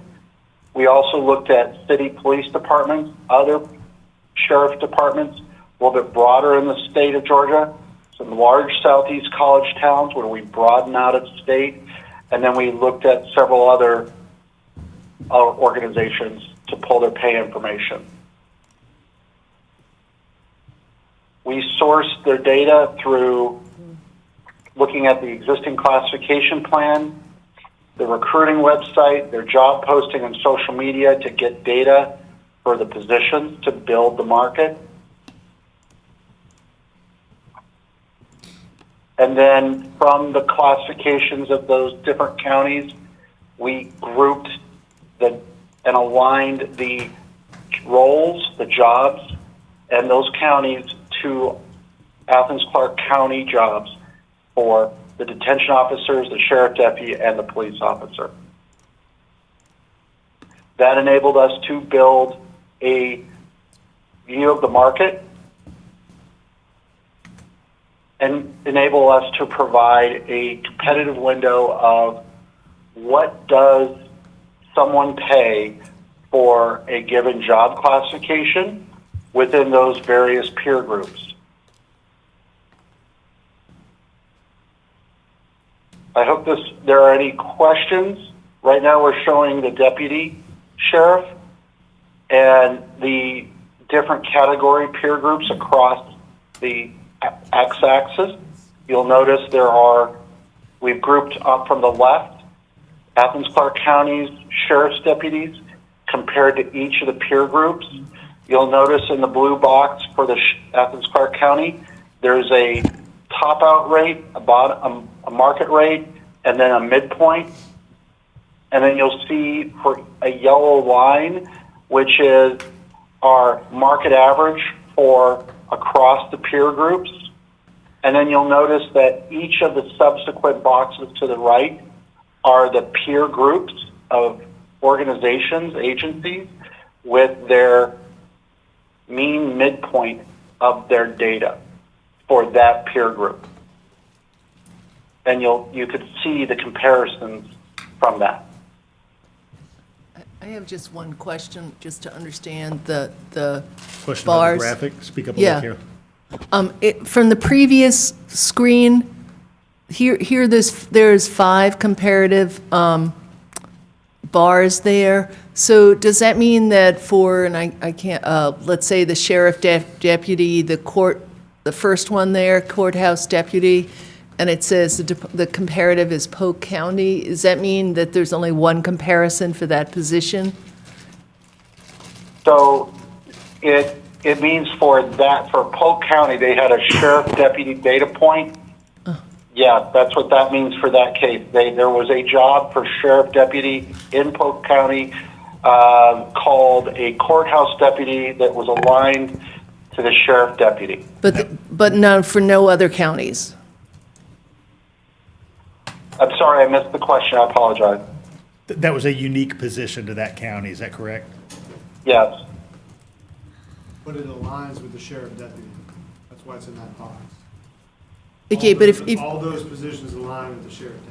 We also looked at city police departments, other sheriff departments, a little bit broader in the state of Georgia, some large southeast college towns where we broaden out of state, and then we looked at several other organizations to pull their pay information. We sourced their data through looking at the existing classification plan, the recruiting website, their job posting on social media to get data for the positions to build the market. And then from the classifications of those different counties, we grouped and aligned the roles, the jobs, and those counties to Athens-Clarke County jobs for the detention officers, the sheriff deputy, and the police officer. That enabled us to build a view of the market and enable us to provide a competitive window of what does someone pay for a given job classification within those various peer groups. I hope there are any questions. Right now we're showing the deputy sheriff and the different category peer groups across the x-axis. You'll notice we've grouped up from the left, Athens-Clarke County's sheriff's deputies compared to each of the peer groups. You'll notice in the blue box for the Athens-Clarke County, there's a top-out rate, a market rate, and then a midpoint. And then you'll see for a yellow line, which is our market average for across the peer groups. And then you'll notice that each of the subsequent boxes to the right are the peer groups of organizations, agencies, with their mean midpoint of their data for that peer group. And you could see the comparisons from that. I have just one question, just to understand the Question about bars. the graphic, speak up a Yeah. little here. From the previous screen, here there's 5 comparative bars there. So does that mean that and I can't, let's say the sheriff deputy, the first one there, courthouse deputy, and it says the comparative is Polk County, does that mean that there's only one comparison for that position? So it means for Polk County, they had a sheriff deputy data point. Yeah, that's what that means for that case. There was a job for sheriff deputy in Polk County called a courthouse deputy that was aligned to the sheriff deputy. But no, for no other counties? I'm sorry, I missed the question. I apologize. That was a unique position to that county, is that correct? Yes. But it aligns with the sheriff deputy. That's why it's in that box. Okay, but if, All those positions align with the sheriff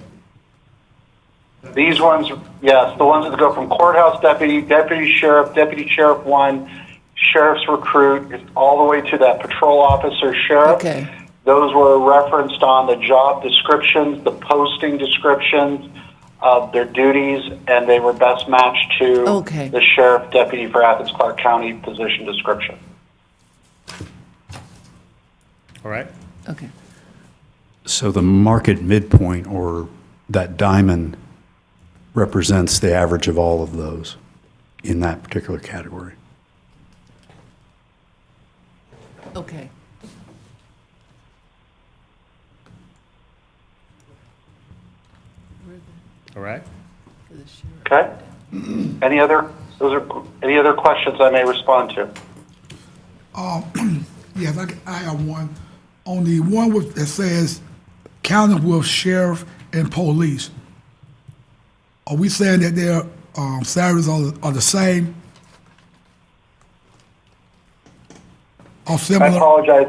deputy. These ones, yes, the ones that go from courthouse deputy, deputy sheriff 1, sheriff's recruit, all the way to that patrol officer sheriff. Okay. Those were referenced on the job descriptions, the posting descriptions of their duties, and they were best matched to Okay. the sheriff deputy for Athens-Clarke County position description. All right. okay. So the market midpoint, or that diamond, represents the average of all of those in that particular category. Okay. All right. Okay? Any other questions I may respond to? Yes, I have one. On the one that says county with sheriff and police, are we saying that their salaries are the same? Or I similar? apologize.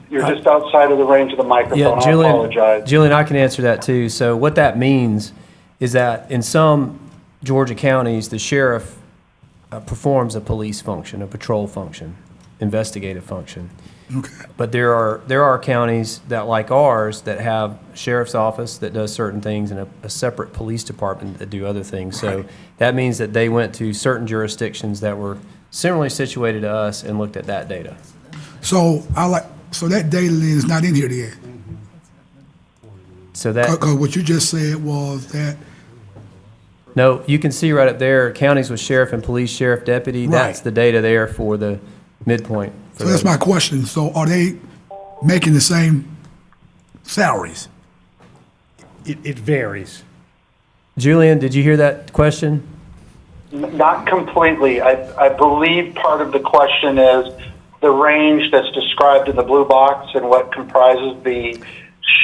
You're just outside of the range of the microphone. Yeah, I apologize. Julian, I can answer that too. So what that means is that in some Georgia counties, the sheriff performs a police function, a patrol function, investigative function. Okay. But there are counties that, like ours, that have a sheriff's office that does certain things and a separate police department that do other things. So that means that they went to certain jurisdictions that were similarly situated to us and looked at that data. So that data then is not in here then? So that, Because what you just said was that, no, you can see right up there, counties with sheriff and police sheriff deputy, that's Right. the data there for the midpoint. for so that's those. my question. So are they making the same salaries? It varies. Julian, did you hear that question? Not completely. I believe part of the question is the range that's described in the blue box and what comprises the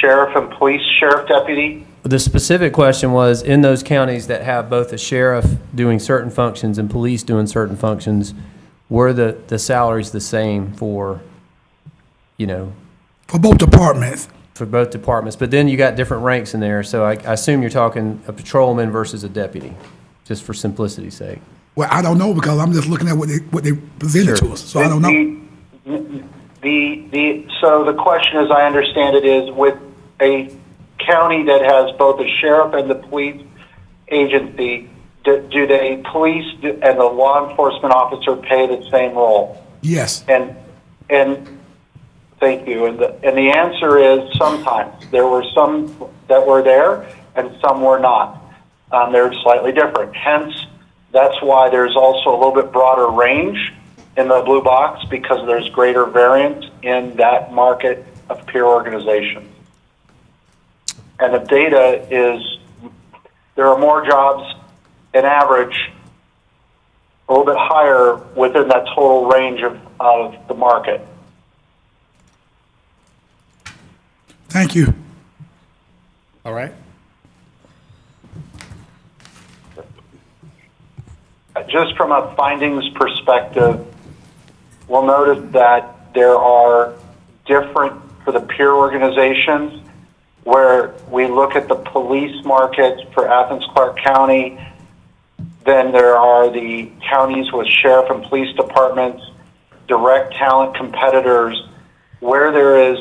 sheriff and police sheriff deputy. The specific question was, in those counties that have both a sheriff doing certain functions and police doing certain functions, were the salaries the same for, you know, For both departments? for both departments? But then you got different ranks in there, so I assume you're talking a patrolman versus a deputy, just for simplicity's sake. Well, I don't know because I'm just looking at what they presented Sure. to us, so I don't know. So the question, as I understand it, is with a county that has both the sheriff and the police agency, do they police and the law enforcement officer pay the same role? Yes. And thank you. And the answer is sometimes. There were some that were there and some were not. They're slightly different. Hence, that's why there's also a little bit broader range in the blue box, because there's greater variance in that market of peer organizations. And the data is there are more jobs in average, a little bit higher within that total range of the market. Thank you. All right. Just from a findings perspective, we'll notice that there are different for the peer organizations where we look at the police market for Athens-Clarke County. Then there are the counties with sheriff and police departments, direct talent competitors, where there is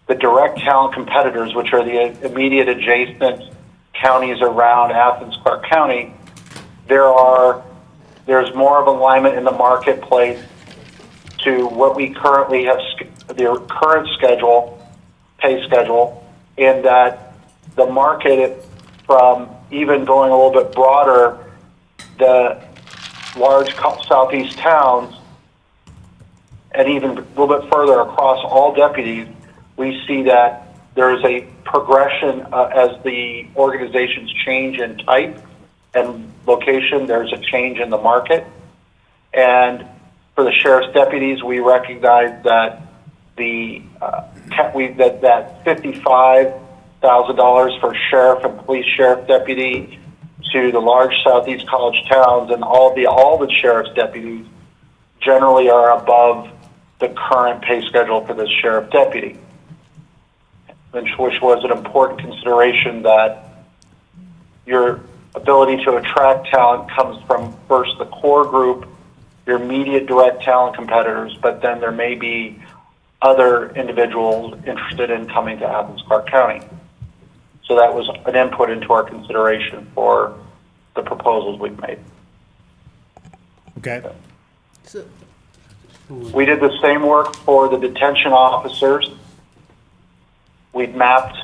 the direct talent competitors, which are the immediate adjacent counties around Athens-Clarke County. There's more of alignment in the marketplace to what we currently have, the current pay schedule, in that the market, from even going a little bit broader, the large southeast towns, and even a little bit further across all deputies, we see that there is a progression as the organizations change in type and location. There's a change in the market. And for the sheriff's deputies, we recognize that that $55,000 for sheriff and police sheriff deputy to the large southeast college towns, and all the sheriff's deputies generally are above the current pay schedule for the sheriff deputy, which was an important consideration, that your ability to attract talent comes from first the core group, your immediate direct talent competitors, but then there may be other individuals interested in coming to Athens-Clarke County. So that was an input into our consideration for the proposals we've made. Okay. So, We did the same work for the detention officers. We've mapped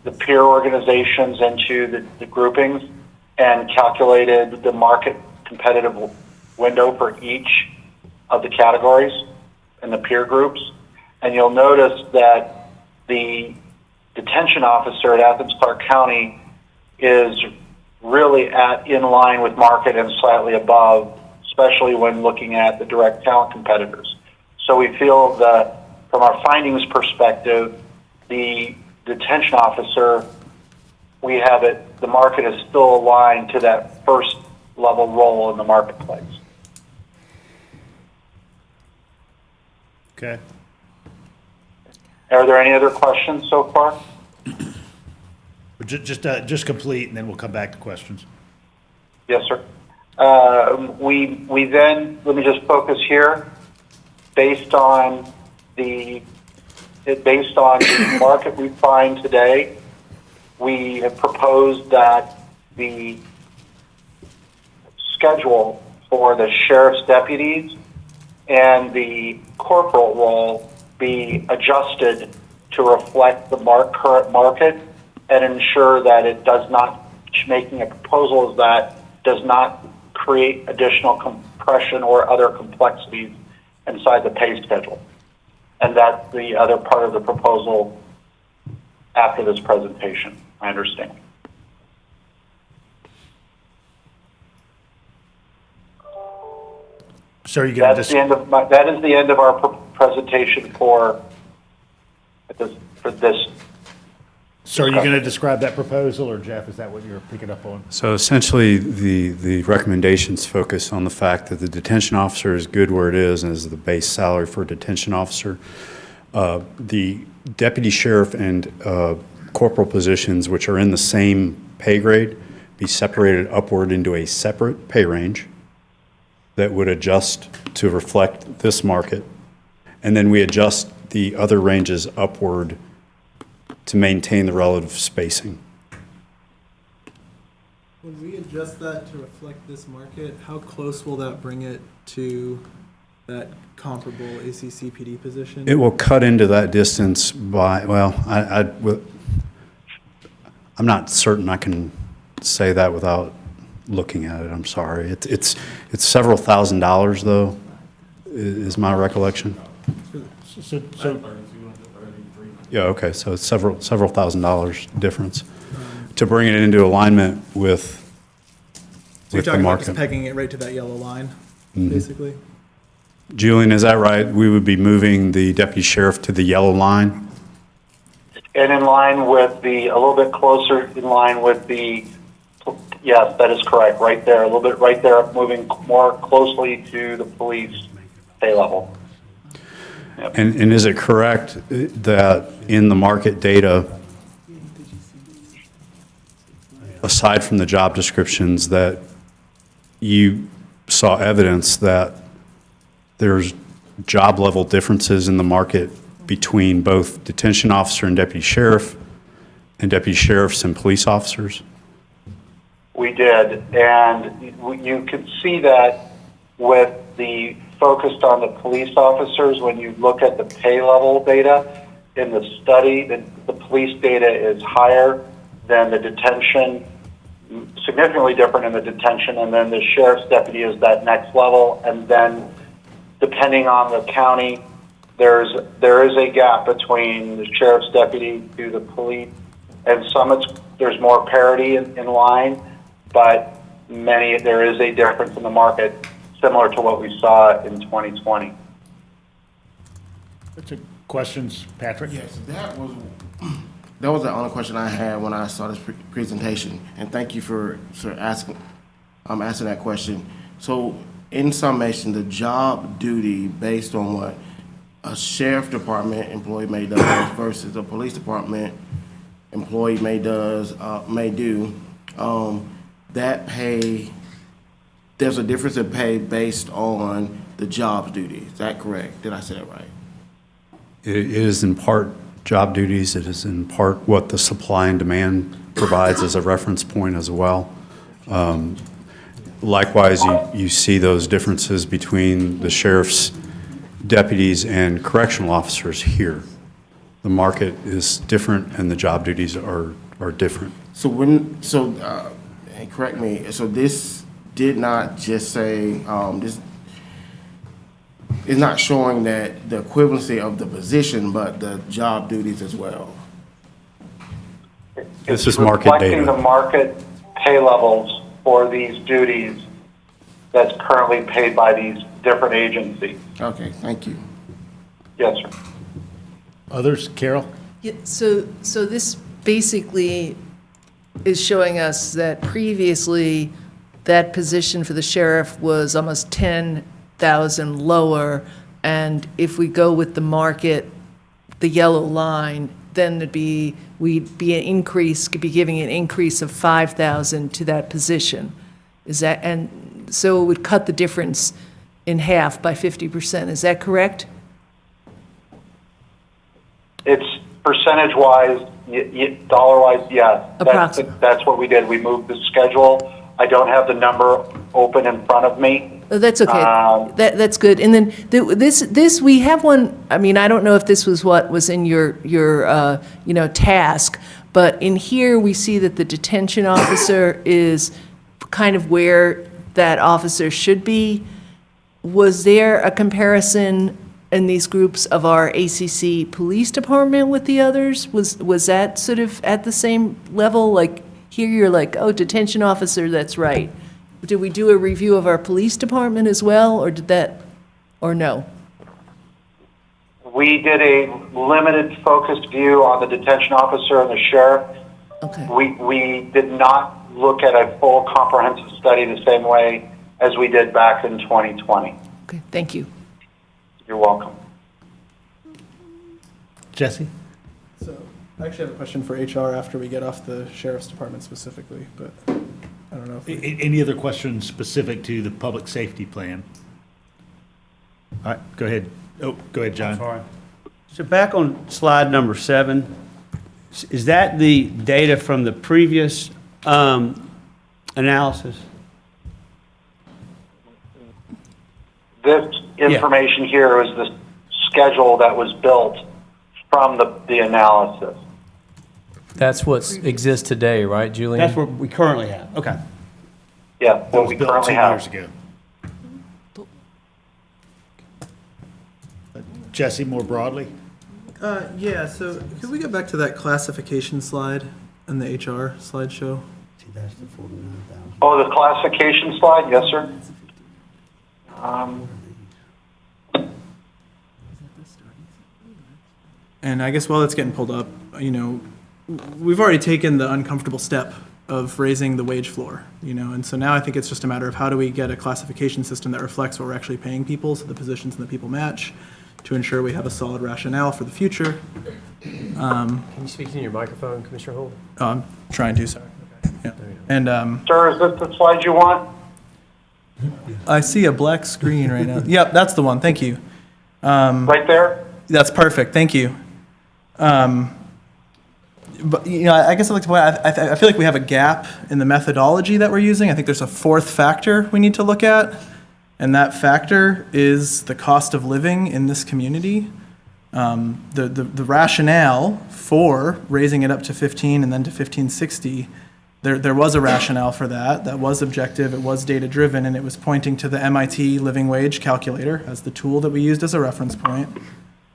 the peer organizations into the groupings and calculated the market competitive window for each of the categories and the peer groups. And you'll notice that the detention officer at Athens-Clarke County is really in line with market and slightly above, especially when looking at the direct talent competitors. So we feel that from our findings perspective, the detention officer, the market is still aligned to that first level role in the marketplace. Okay. Are there any other questions so far? Just complete, and then we'll come back to questions. Yes, sir. We then, let me just focus here, based on the market we find today, we have proposed that the schedule for the sheriff's deputies and the corporal role be adjusted to reflect the current market and ensure that it does not, making a proposal that does not create additional compression or other complexities inside the pay schedule. And that's the other part of the proposal after this presentation, I understand. So are you going That to is the end of our presentation for this. So are you going to describe that proposal, or Jeff, is that what you're picking up on? So essentially, the recommendations focus on the fact that the detention officer is good where it is and is the base salary for a detention officer. The deputy sheriff and corporal positions, which are in the same pay grade, be separated upward into a separate pay range that would adjust to reflect this market. And then we adjust the other ranges upward to maintain the relative spacing. When we adjust that to reflect this market, how close will that bring it to that comparable ACCPD position? It will cut into that distance by, well, I'm not certain I can say that without looking at it. I'm sorry. It's several $1,000s though, is my recollection. So Yeah, okay, so it's several $1,000s difference to bring it into alignment with So you're the talking about just market. pegging it right to that yellow line, basically? Julian, is that right? We would be moving the deputy sheriff to the yellow line? And in line with a little bit closer in line with yes, that is correct, right there, a little bit right there, moving more closely to the police pay level. Yep. And is it correct that in the market data, aside from the job descriptions, that you saw evidence that there's job level differences in the market between both detention officer and deputy sheriffs and police officers? We did, and you could see that with the focused on the police officers. When you look at the pay level data in the study, the police data is higher than the detention, significantly different in the detention, and then the sheriff's deputy is that next level, and then depending on the county, there is a gap between the sheriff's deputy to the police, and there's more parity in line, but there is a difference in the market, similar to what we saw in 2020. that's a questions, Patrick? Yes, that was the only question I had when I saw this presentation, and thank you for asking that question. So, in summation, the job duty based on what a sheriff department employee may do versus a police department employee may do, that pay, there's a difference in pay based on the job duty. Is that correct? Did I say that right? It is in part job duties. It is in part what the supply and demand provides as a reference point as well. Likewise, you see those differences between the sheriff's deputies and correctional officers here. The market is different and the job duties are different. So and correct me, so this did not just say, this is not showing that the equivalency of the position, but the job duties as well. This is market reflecting data. the market pay levels for these duties that's currently paid by these different agencies. Okay, thank you. Yes, sir. Others, Carol? Yeah, so this basically is showing us that previously, that position for the sheriff was almost 10,000 lower, and if we go with the market, the yellow line, then we'd be giving an increase of 5,000 to that position. And so it would cut the difference in half by 50%. Is that correct? It's percentage-wise, dollar-wise, yes. Approximately. That's what we did. We moved the schedule. I don't have the number open in front of me, That's okay. Um, That's good. And then this, we have one, I mean, I don't know if this was what was in your task, but in here, we see that the detention officer is kind of where that officer should be. Was there a comparison in these groups of our ACC police department with the others? Was that sort of at the same level? Like, here you're like, oh, detention officer, that's right. Did we do a review of our police department as well, or did that, or no? We did a limited focused view on the detention officer and the sheriff. Okay. We did not look at a full comprehensive study the same way as we did back in 2020. Okay, thank you. You're welcome. Jesse? So I actually have a question for HR after we get off the sheriff's department specifically, but I don't know if we... Any other questions specific to the public safety plan? All right, go ahead. Oh, go ahead, John. Sorry. So back on slide number 7, is that the data from the previous analysis? This information here is the schedule that was built from the analysis. That's what exists today, right, Julian? That's what we currently have. Okay. Yeah, That what was we built currently 2 have. years ago. Jesse, more broadly? Yeah, so could we go back to that classification slide in the HR slideshow? Oh, the classification slide? Yes, sir. And I guess while it's getting pulled up, we've already taken the uncomfortable step of raising the wage floor, and so now I think it's just a matter of how do we get a classification system that reflects what we're actually paying people, so the positions and the people match, to ensure we have a solid rationale for the future. Can you speak in your microphone, Commissioner Holt? I'm trying to, sorry. Yeah. And Sir, is this the slide you want? I see a black screen right now. Yep, that's the one, thank you. Right there? That's perfect, thank you. But, I guess I'd like to point out, I feel like we have a gap in the methodology that we're using. I think there's a fourth factor we need to look at, and that factor is the cost of living in this community. The rationale for raising it up to 15 and then to 1560, there was a rationale for that. That was objective, it was data-driven, and it was pointing to the MIT living wage calculator as the tool that we used as a reference point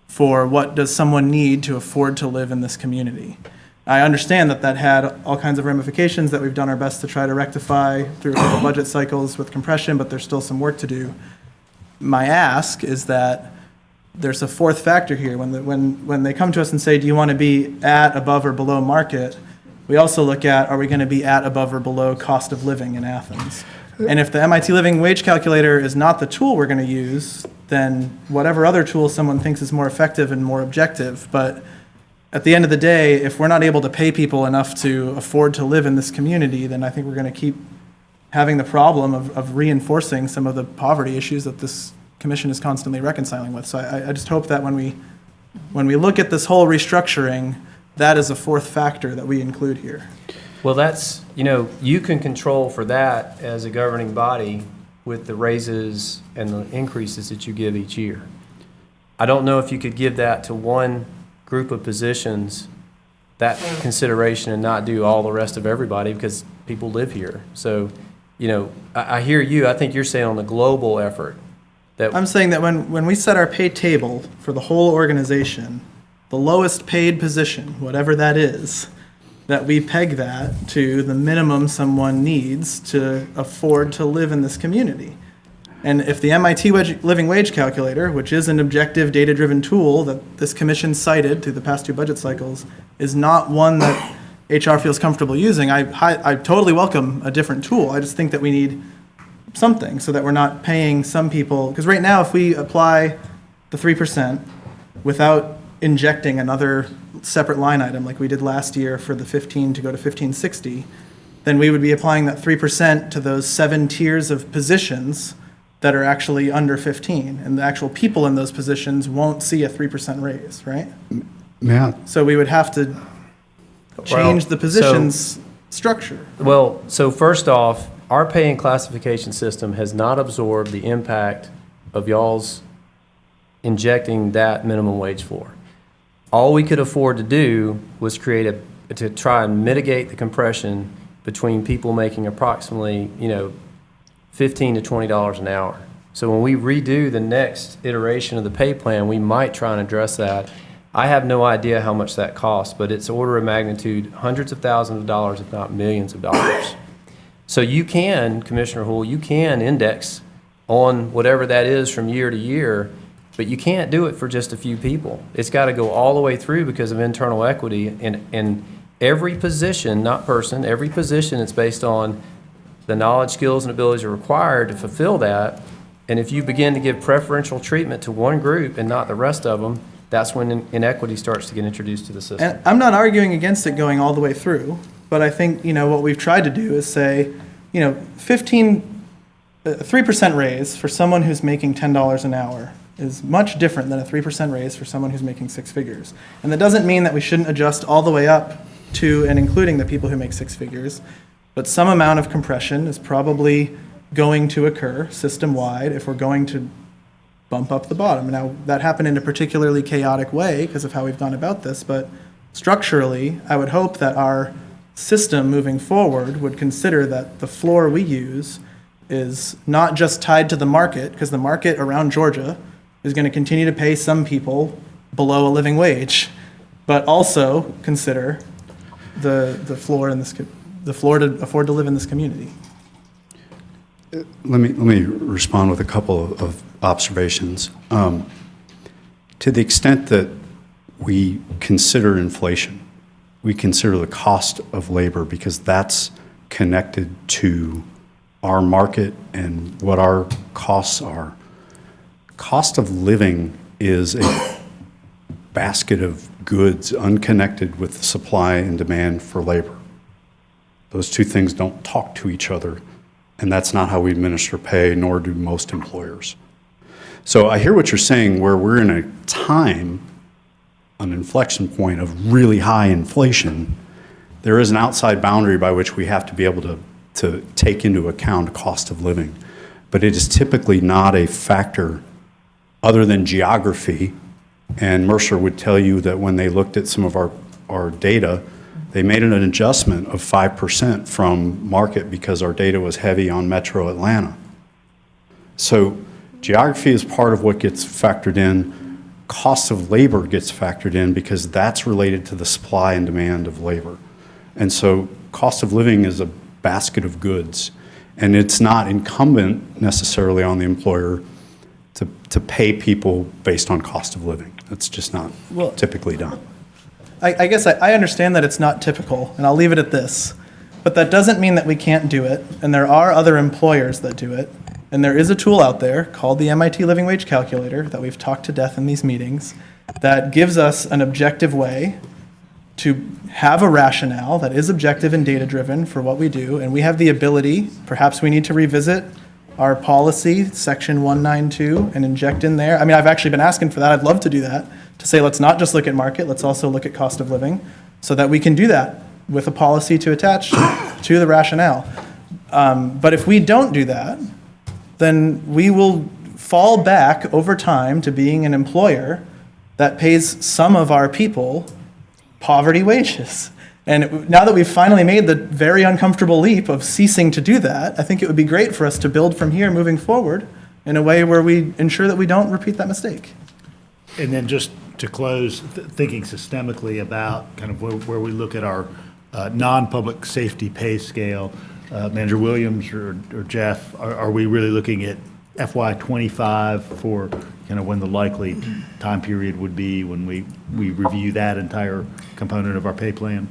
for what does someone need to afford to live in this community. I understand that had all kinds of ramifications that we've done our best to try to rectify through a couple budget cycles with compression, but there's still some work to do. My ask is that there's a fourth factor here. When they come to us and say, do you want to be at, above, or below market, we also look at, are we going to be at, above, or below cost of living in Athens? And if the MIT living wage calculator is not the tool we're going to use, then whatever other tool someone thinks is more effective and more objective. But at the end of the day, if we're not able to pay people enough to afford to live in this community, then I think we're going to keep having the problem of reinforcing some of the poverty issues that this commission is constantly reconciling with. So I just hope that when we look at this whole restructuring, that is a fourth factor that we include here. Well, that's, you can control for that as a governing body with the raises and the increases that you give each year. I don't know if you could give that to one group of positions, that consideration, and not do all the rest of everybody because people live here. So, I hear you. I think you're saying on the global effort that I'm saying that when we set our pay table for the whole organization, the lowest paid position, whatever that is, that we peg that to the minimum someone needs to afford to live in this community. And if the MIT living wage calculator, which is an objective data-driven tool that this commission cited through the past 2 budget cycles, is not one that HR feels comfortable using, I totally welcome a different tool. I just think that we need something so that we're not paying some people, because right now if we apply the 3% without injecting another separate line item like we did last year for the 15 to go to 1560, then we would be applying that 3% to those 7 tiers of positions that are actually under 15, and the actual people in those positions won't see a 3% raise, right? Matt? So we would have to change the positions structure. Well, so first off, our pay and classification system has not absorbed the impact of y'all's injecting that minimum wage floor. All we could afford to do was to try and mitigate the compression between people making approximately, $15 to $20 an hour. So when we redo the next iteration of the pay plan, we might try and address that. I have no idea how much that costs, but it's order of magnitude, hundreds of thousands of dollars, if not millions of dollars. So you can, Commissioner Houle, you can index on whatever that is from year to year, but you can't do it for just a few people. It's got to go all the way through because of internal equity, and every position, not person, every position is based on the knowledge, skills, and abilities required to fulfill that. And if you begin to give preferential treatment to one group and not the rest of them, that's when inequity starts to get introduced to the system. And I'm not arguing against it going all the way through, but I think, what we've tried to do is say, 3% raise for someone who's making $10 an hour is much different than a 3% raise for someone who's making six figures. And that doesn't mean that we shouldn't adjust all the way up to and including the people who make six figures, but some amount of compression is probably going to occur system-wide if we're going to bump up the bottom. Now, that happened in a particularly chaotic way because of how we've gone about this, but structurally, I would hope that our system moving forward would consider that the floor we use is not just tied to the market, because the market around Georgia is going to continue to pay some people below a living wage, but also consider the floor in this, the floor to afford to live in this community. Let me respond with a couple of observations. To the extent that we consider inflation, we consider the cost of labor because that's connected to our market and what our costs are. Cost of living is a basket of goods unconnected with the supply and demand for labor. Those two things don't talk to each other, and that's not how we administer pay, nor do most employers. So I hear what you're saying, where we're in a time, an inflection point of really high inflation. There is an outside boundary by which we have to be able to take into account cost of living. But it is typically not a factor other than geography. And Mercer would tell you that when they looked at some of our data, they made an adjustment of 5% from market because our data was heavy on metro Atlanta. So geography is part of what gets factored in. Cost of labor gets factored in because that's related to the supply and demand of labor. And so cost of living is a basket of goods, and it's not incumbent necessarily on the employer to pay people based on cost of living. That's just not typically done. I guess I understand that it's not typical, and I'll leave it at this. But that doesn't mean that we can't do it, and there are other employers that do it. And there is a tool out there called the MIT Living Wage Calculator that we've talked to death in these meetings that gives us an objective way to have a rationale that is objective and data-driven for what we do. And we have the ability, perhaps we need to revisit our policy, section 192, and inject in there. I mean, I've actually been asking for that. I'd love to do that, to say let's not just look at market, let's also look at cost of living, so that we can do that with a policy to attach to the rationale. But if we don't do that, then we will fall back over time to being an employer that pays some of our people poverty wages. And now that we've finally made the very uncomfortable leap of ceasing to do that, I think it would be great for us to build from here moving forward in a way where we ensure that we don't repeat that mistake. And then just to close, thinking systemically about kind of where we look at our non-public safety pay scale, Manager Williams or Jeff, are we really looking at FY '25 for kind of when the likely time period would be when we review that entire component of our pay plan?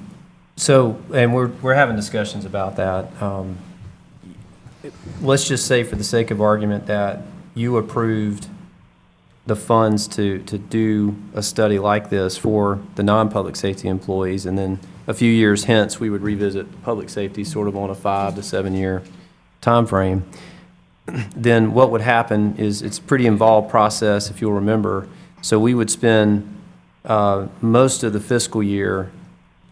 So, and we're having discussions about that. Let's just say, for the sake of argument, that you approved the funds to do a study like this for the non-public safety employees, and then a few years hence, we would revisit public safety sort of on a 5 to 7 year time frame. Then what would happen is it's a pretty involved process, if you'll remember. So we would spend most of the fiscal year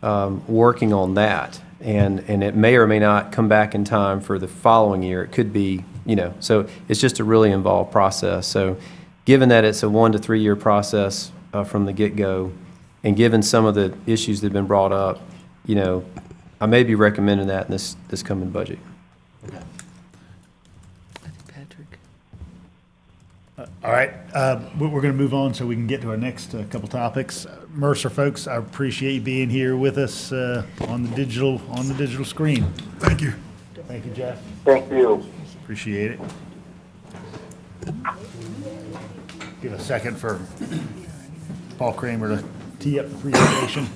working on that. And it may or may not come back in time for the following year. It could be, so it's just a really involved process. So given that it's a 1 to 3 year process from the get-go, and given some of the issues that have been brought up, I may be recommending that in this coming budget. Patrick. All right, we're going to move on so we can get to our next couple topics. Mercer folks, I appreciate you being here with us on the digital screen. Thank you. Thank you, Jeff. Thank you. Appreciate it. Give a second for Paul Cramer to tee up the presentation.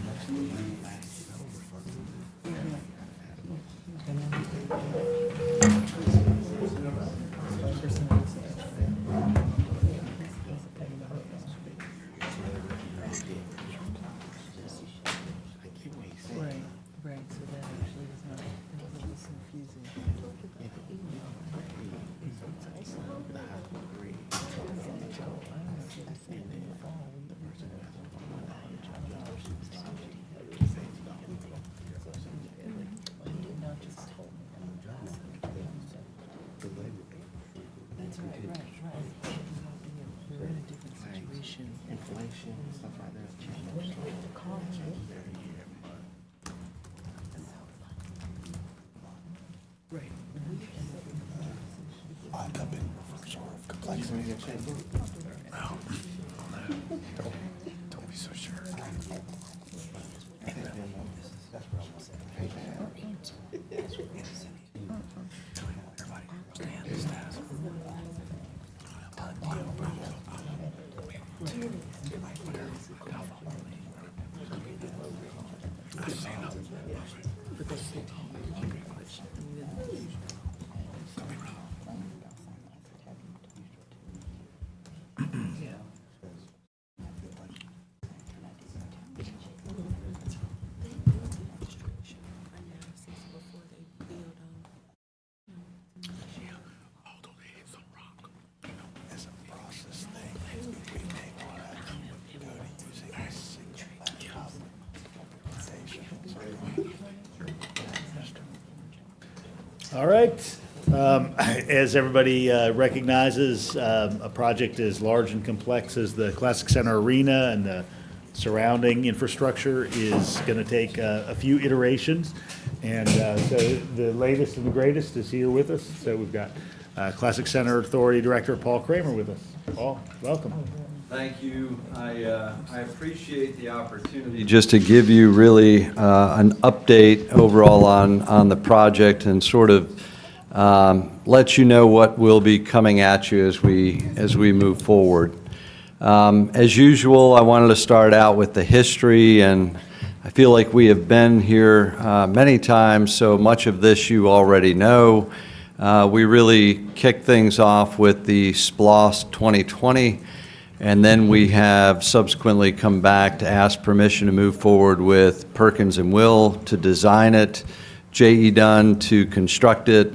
Right, so that actually is not, that was confusing. That's right. We're in a different situation. Inflation, stuff like that. Right. Don't be so sure. All right. As everybody recognizes, a project as large and complex as the Classic Center Arena and the surrounding infrastructure is going to take a few iterations. And so the latest and the greatest is here with us. So we've got Classic Center Authority Director Paul Cramer with us. Paul, welcome. Thank you. I appreciate the opportunity just to give you really an update overall on the project and sort of let you know what will be coming at you as we move forward. As usual, I wanted to start out with the history, and I feel like we have been here many times, so much of this you already know. We really kicked things off with the SPLOST 2020. And then we have subsequently come back to ask permission to move forward with Perkins and Will to design it, J.E. Dunn to construct it,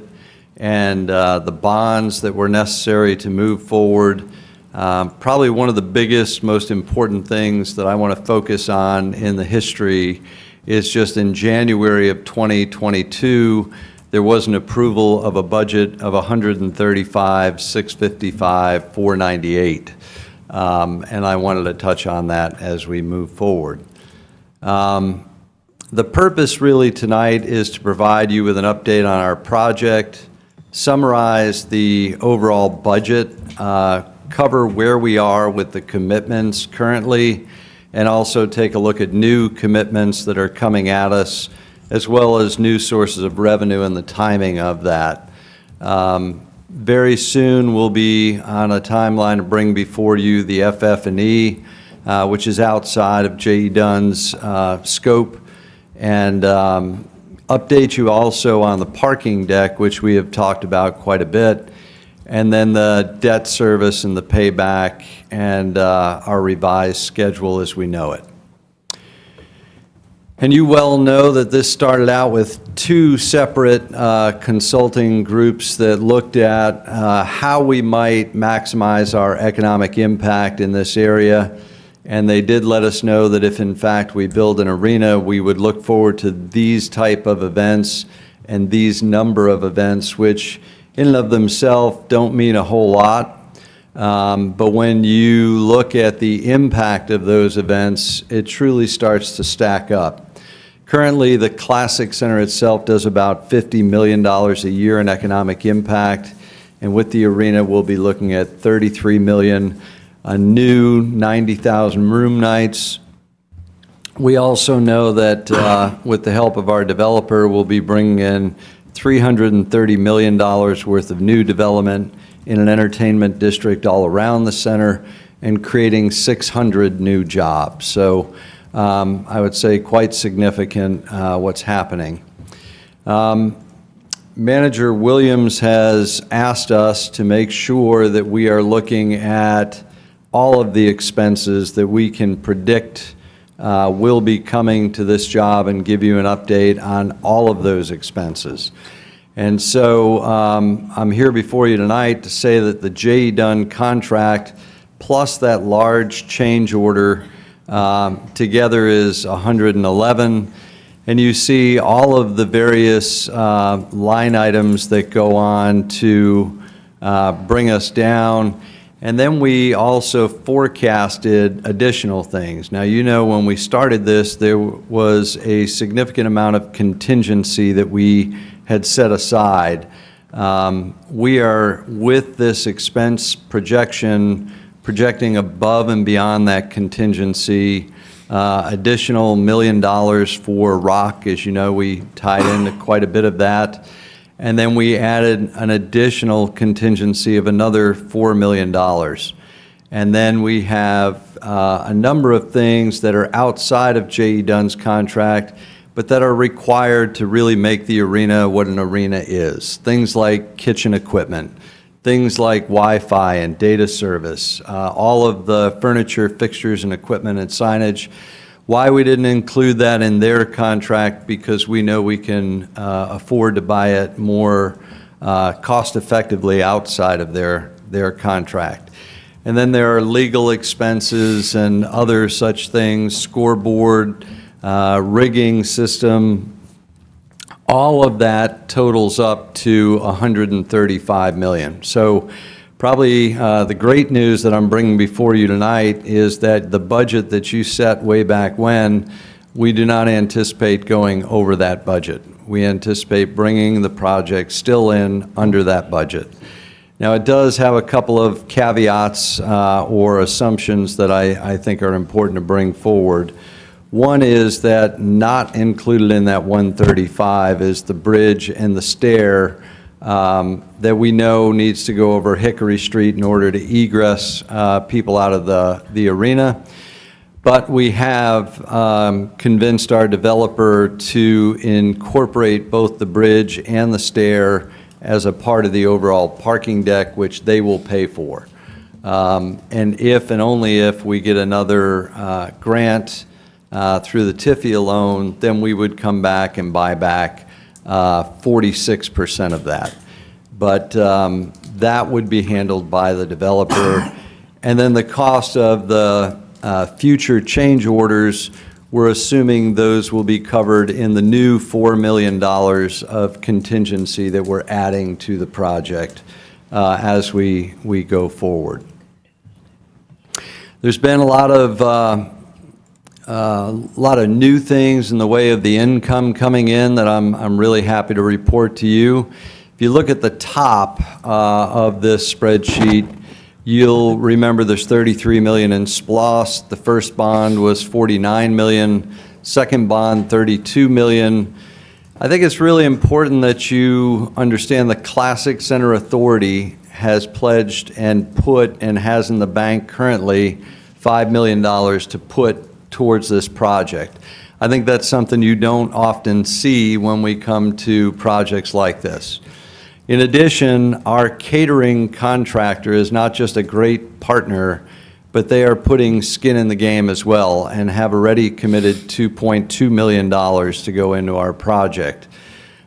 and the bonds that were necessary to move forward. Probably one of the biggest, most important things that I want to focus on in the history is just in January of 2022, there was an approval of a budget of $135,655, $498. And I wanted to touch on that as we move forward. The purpose really tonight is to provide you with an update on our project, summarize the overall budget, cover where we are with the commitments currently, and also take a look at new commitments that are coming at us, as well as new sources of revenue and the timing of that. Very soon, we'll be on a timeline to bring before you the FF&E, which is outside of J.E. Dunn's scope, and update you also on the parking deck, which we have talked about quite a bit, and then the debt service and the payback and our revised schedule as we know it. And you well know that this started out with two separate consulting groups that looked at how we might maximize our economic impact in this area. And they did let us know that if in fact we build an arena, we would look forward to these type of events and these number of events, which in and of themselves don't mean a whole lot. But when you look at the impact of those events, it truly starts to stack up. Currently, the Classic Center itself does about $50 million a year in economic impact, and with the arena, we'll be looking at $33 million, a new 90,000 room nights. We also know that with the help of our developer, we'll be bringing in $330 million worth of new development in an entertainment district all around the center and creating 600 new jobs. So I would say quite significant what's happening. Manager Williams has asked us to make sure that we are looking at all of the expenses that we can predict will be coming to this job and give you an update on all of those expenses. And so I'm here before you tonight to say that the J.E. Dunn contract plus that large change order together is 111. And you see all of the various line items that go on to bring us down. And then we also forecasted additional things. Now, you know, when we started this, there was a significant amount of contingency that we had set aside. We are, with this expense projection, projecting above and beyond that contingency, additional $1 million for rock. As you know, we tied into quite a bit of that. And then we added an additional contingency of another $4 million. And then we have a number of things that are outside of J.E. Dunn's contract, but that are required to really make the arena what an arena is. Things like kitchen equipment, things like Wi-Fi and data service, all of the furniture, fixtures, and equipment and signage. Why we didn't include that in their contract, because we know we can afford to buy it more cost effectively outside of their contract. And then there are legal expenses and other such things, scoreboard, rigging system. All of that totals up to $135 million. So probably the great news that I'm bringing before you tonight is that the budget that you set way back when, we do not anticipate going over that budget. We anticipate bringing the project still in under that budget. Now, it does have a couple of caveats or assumptions that I think are important to bring forward. One is that not included in that 135 is the bridge and the stair that we know needs to go over Hickory Street in order to egress people out of the arena. But we have convinced our developer to incorporate both the bridge and the stair as a part of the overall parking deck, which they will pay for. And if and only if we get another grant through the TIFIA loan, then we would come back and buy back 46% of that. But that would be handled by the developer. And then the cost of the future change orders, we're assuming those will be covered in the new $4 million of contingency that we're adding to the project as we go forward. There's been a lot of new things in the way of the income coming in that I'm really happy to report to you. If you look at the top of this spreadsheet, you'll remember there's $33 million in SPLOST. The first bond was $49 million, second bond $32 million. I think it's really important that you understand the Classic Center Authority has pledged and put and has in the bank currently $5 million to put towards this project. I think that's something you don't often see when we come to projects like this. In addition, our catering contractor is not just a great partner, but they are putting skin in the game as well and have already committed $2.2 million to go into our project.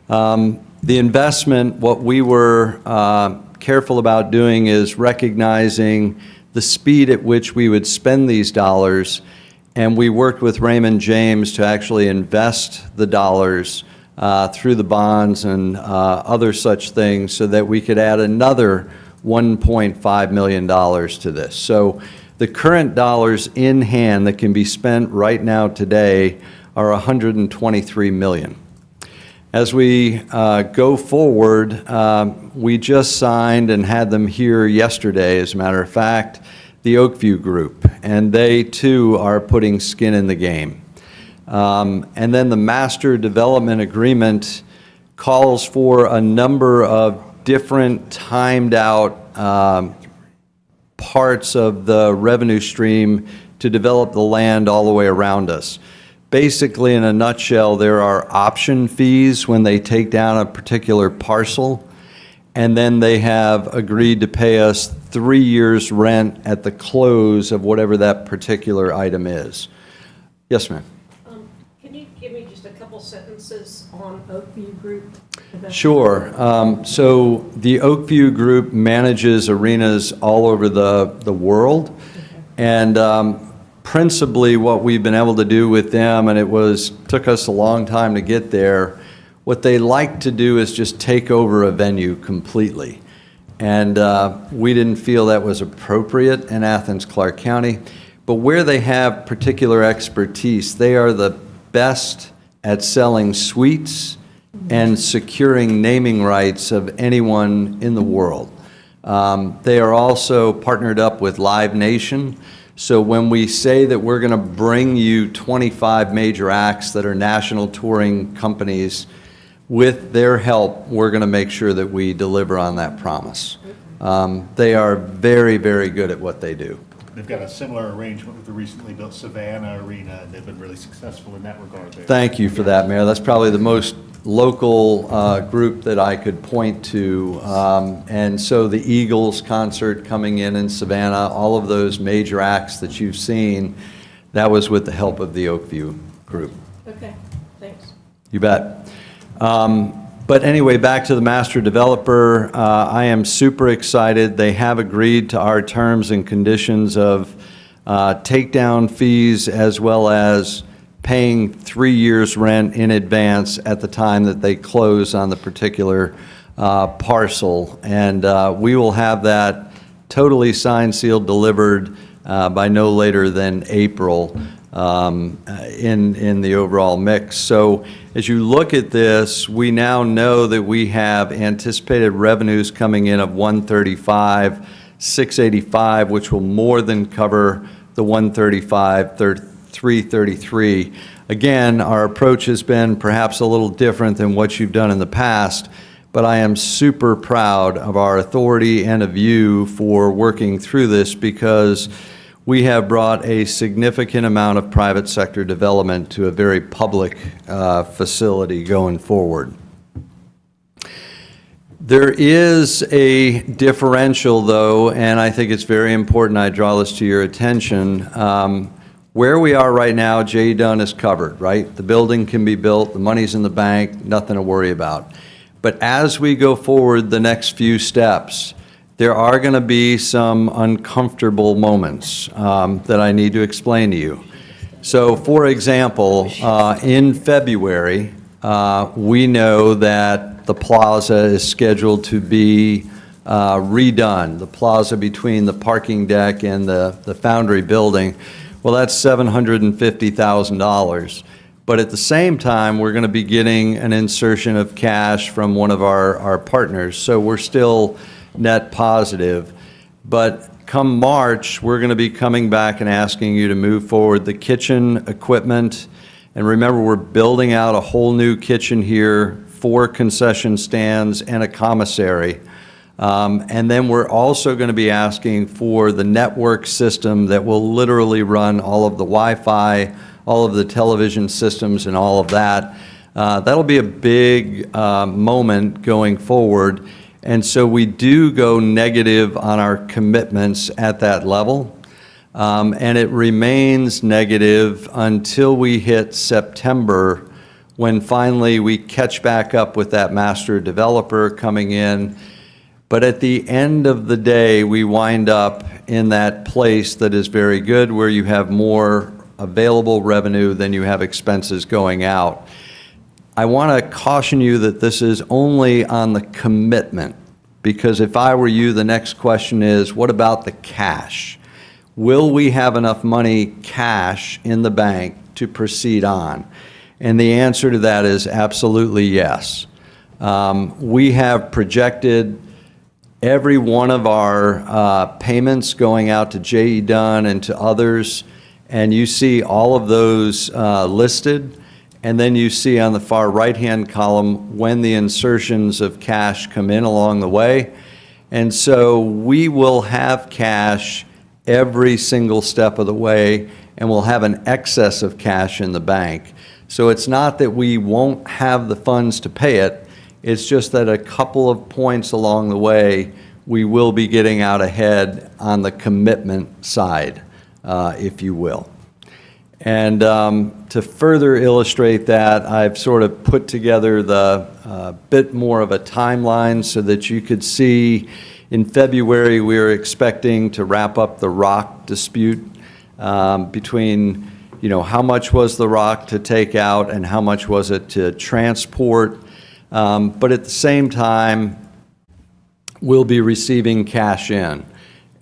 The investment, what we were careful about doing is recognizing the speed at which we would spend these dollars, and we worked with Raymond James to actually invest the dollars through the bonds and other such things so that we could add another $1.5 million to this. So the current dollars in hand that can be spent right now today are $123 million. As we go forward, we just signed and had them here yesterday, as a matter of fact, the Oakview Group, and they too are putting skin in the game. And then the master development agreement calls for a number of different timed out parts of the revenue stream to develop the land all the way around us. Basically, in a nutshell, there are option fees when they take down a particular parcel, and then they have agreed to pay us 3 years' rent at the close of whatever that particular item is. Yes, ma'am. Can you give me just a couple sentences on Oakview Group? Sure. So the Oakview Group manages arenas all over the world. And principally what we've been able to do with them, and took us a long time to get there, what they like to do is just take over a venue completely. And we didn't feel that was appropriate in Athens-Clarke County. But where they have particular expertise, they are the best at selling suites and securing naming rights of anyone in the world. They are also partnered up with Live Nation. So when we say that we're going to bring you 25 major acts that are national touring companies, with their help, we're going to make sure that we deliver on that promise. They are very, very good at what they do. They've got a similar arrangement with the recently built Savannah Arena, and they've been really successful in that regard there. Thank you for that, Mayor. That's probably the most local group that I could point to. And so the Eagles concert coming in Savannah, all of those major acts that you've seen, that was with the help of the Oakview Group. Okay, thanks. You bet. But anyway, back to the master developer. I am super excited. They have agreed to our terms and conditions of takedown fees as well as paying 3 years' rent in advance at the time that they close on the particular parcel. And we will have that totally signed, sealed, delivered by no later than April in the overall mix. So as you look at this, we now know that we have anticipated revenues coming in of $135,685, which will more than cover the $135,333. Again, our approach has been perhaps a little different than what you've done in the past, but I am super proud of our authority and of you for working through this, because we have brought a significant amount of private sector development to a very public facility going forward. There is a differential, though, and I think it's very important I draw this to your attention. Where we are right now, J. Dunn is covered, right? The building can be built, the money's in the bank, nothing to worry about. But as we go forward the next few steps, there are going to be some uncomfortable moments that I need to explain to you. So, for example, in February, we know that the plaza is scheduled to be redone, the plaza between the parking deck and the Foundry building. Well, that's $750,000. But at the same time, we're going to be getting an insertion of cash from one of our partners. So we're still net positive. But come March, we're going to be coming back and asking you to move forward the kitchen equipment. And remember, we're building out a whole new kitchen here, 4 concession stands and a commissary. And then we're also going to be asking for the network system that will literally run all of the Wi-Fi, all of the television systems and all of that. That'll be a big moment going forward. And so we do go negative on our commitments at that level. And it remains negative until we hit September, when finally we catch back up with that master developer coming in. But at the end of the day, we wind up in that place that is very good, where you have more available revenue than you have expenses going out. I want to caution you that this is only on the commitment, because if I were you, the next question is, what about the cash? Will we have enough money cash in the bank to proceed on? And the answer to that is absolutely yes. We have projected every one of our payments going out to J.E. Dunn and to others, and you see all of those listed, and then you see on the far right-hand column when the insertions of cash come in along the way. And so we will have cash every single step of the way, and we'll have an excess of cash in the bank. So it's not that we won't have the funds to pay it, it's just that a couple of points along the way, we will be getting out ahead on the commitment side, if you will. And to further illustrate that, I've sort of put together the bit more of a timeline so that you could see in February we are expecting to wrap up the rock dispute between, you know, how much was the rock to take out and how much was it to transport. But at the same time, we'll be receiving cash in.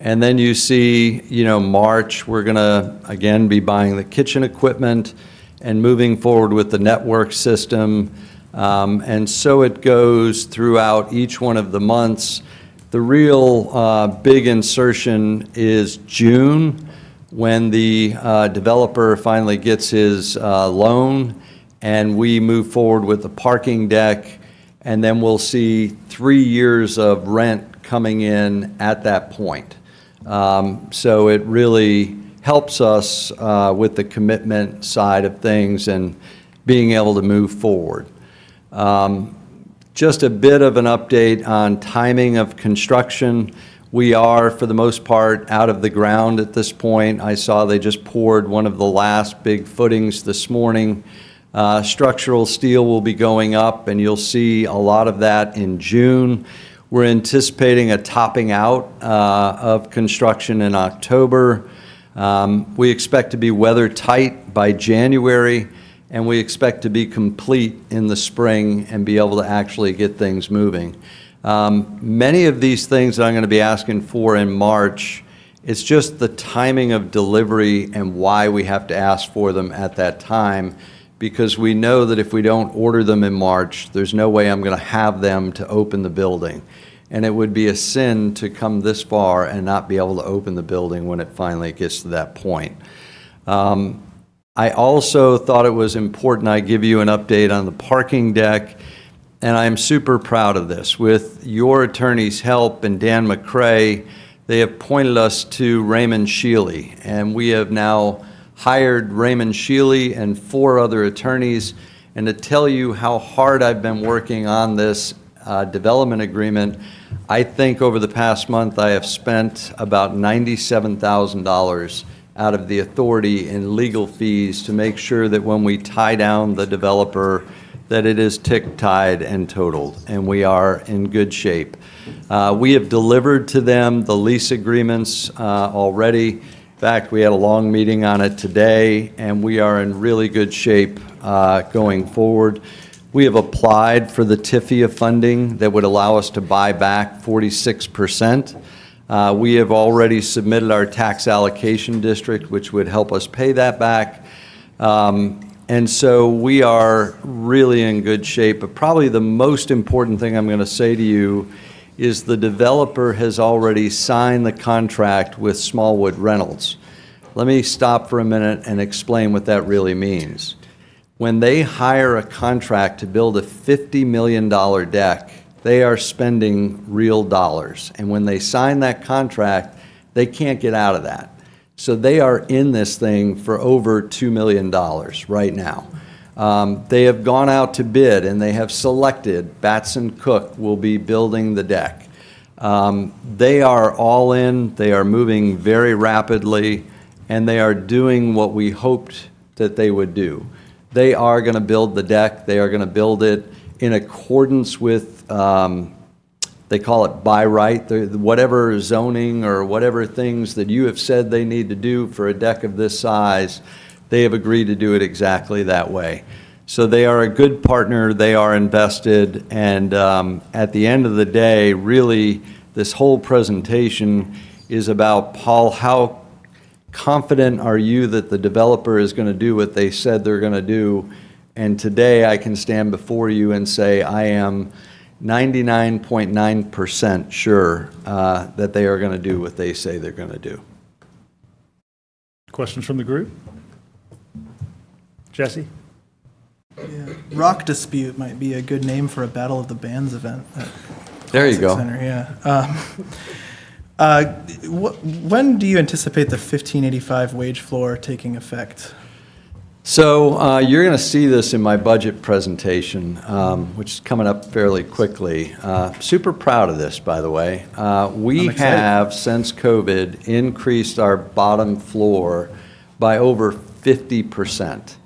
And then you see, you know, March, we're going to, again, be buying the kitchen equipment and moving forward with the network system. And so it goes throughout each one of the months. The real big insertion is June, when the developer finally gets his loan, and we move forward with the parking deck, and then we'll see 3 years of rent coming in at that point. So it really helps us with the commitment side of things and being able to move forward. Just a bit of an update on timing of construction. We are, for the most part, out of the ground at this point. I saw they just poured one of the last big footings this morning. Structural steel will be going up, and you'll see a lot of that in June. We're anticipating a topping out of construction in October. We expect to be weather tight by January, and we expect to be complete in the spring and be able to actually get things moving. Many of these things that I'm going to be asking for in March, it's just the timing of delivery and why we have to ask for them at that time, because we know that if we don't order them in March, there's no way I'm going to have them to open the building. And it would be a sin to come this far and not be able to open the building when it finally gets to that point. I also thought it was important I give you an update on the parking deck, and I'm super proud of this. With your attorney's help and Dan McCrae, they have pointed us to Raymond Shealy, and we have now hired Raymond Shealy and 4 other attorneys. And to tell you how hard I've been working on this development agreement, I think over the past month I have spent about $97,000 out of the authority in legal fees to make sure that when we tie down the developer, that it is tick, tied, and totaled, and we are in good shape. We have delivered to them the lease agreements already. In fact, we had a long meeting on it today, and we are in really good shape going forward. We have applied for the TIFIA funding that would allow us to buy back 46%. We have already submitted our tax allocation district, which would help us pay that back. And so we are really in good shape. But probably the most important thing I'm going to say to you is the developer has already signed the contract with Smallwood Reynolds. Let me stop for a minute and explain what that really means. When they hire a contract to build a $50 million deck, they are spending real dollars. And when they sign that contract, they can't get out of that. So they are in this thing for over $2 million right now. They have gone out to bid, and they have selected Batson Cook will be building the deck. They are all in. They are moving very rapidly, and they are doing what we hoped that they would do. They are going to build the deck. They are going to build it in accordance with the they call it by right, whatever zoning or whatever things that you have said they need to do for a deck of this size, they have agreed to do it exactly that way. So they are a good partner, they are invested, and at the end of the day, really, this whole presentation is about, Paul, how confident are you that the developer is going to do what they said they're going to do? And today I can stand before you and say I am 99.9% sure that they are going to do what they say they're going to do. Questions from the group? Jesse? Yeah. Rock Dispute might be a good name for a Battle of the Bands event. There you go. Center, yeah. When do you anticipate the 1585 wage floor taking effect? So you're going to see this in my budget presentation, which is coming up fairly quickly. Super proud of this, by the way. We have, since COVID, increased our bottom floor by over 50%.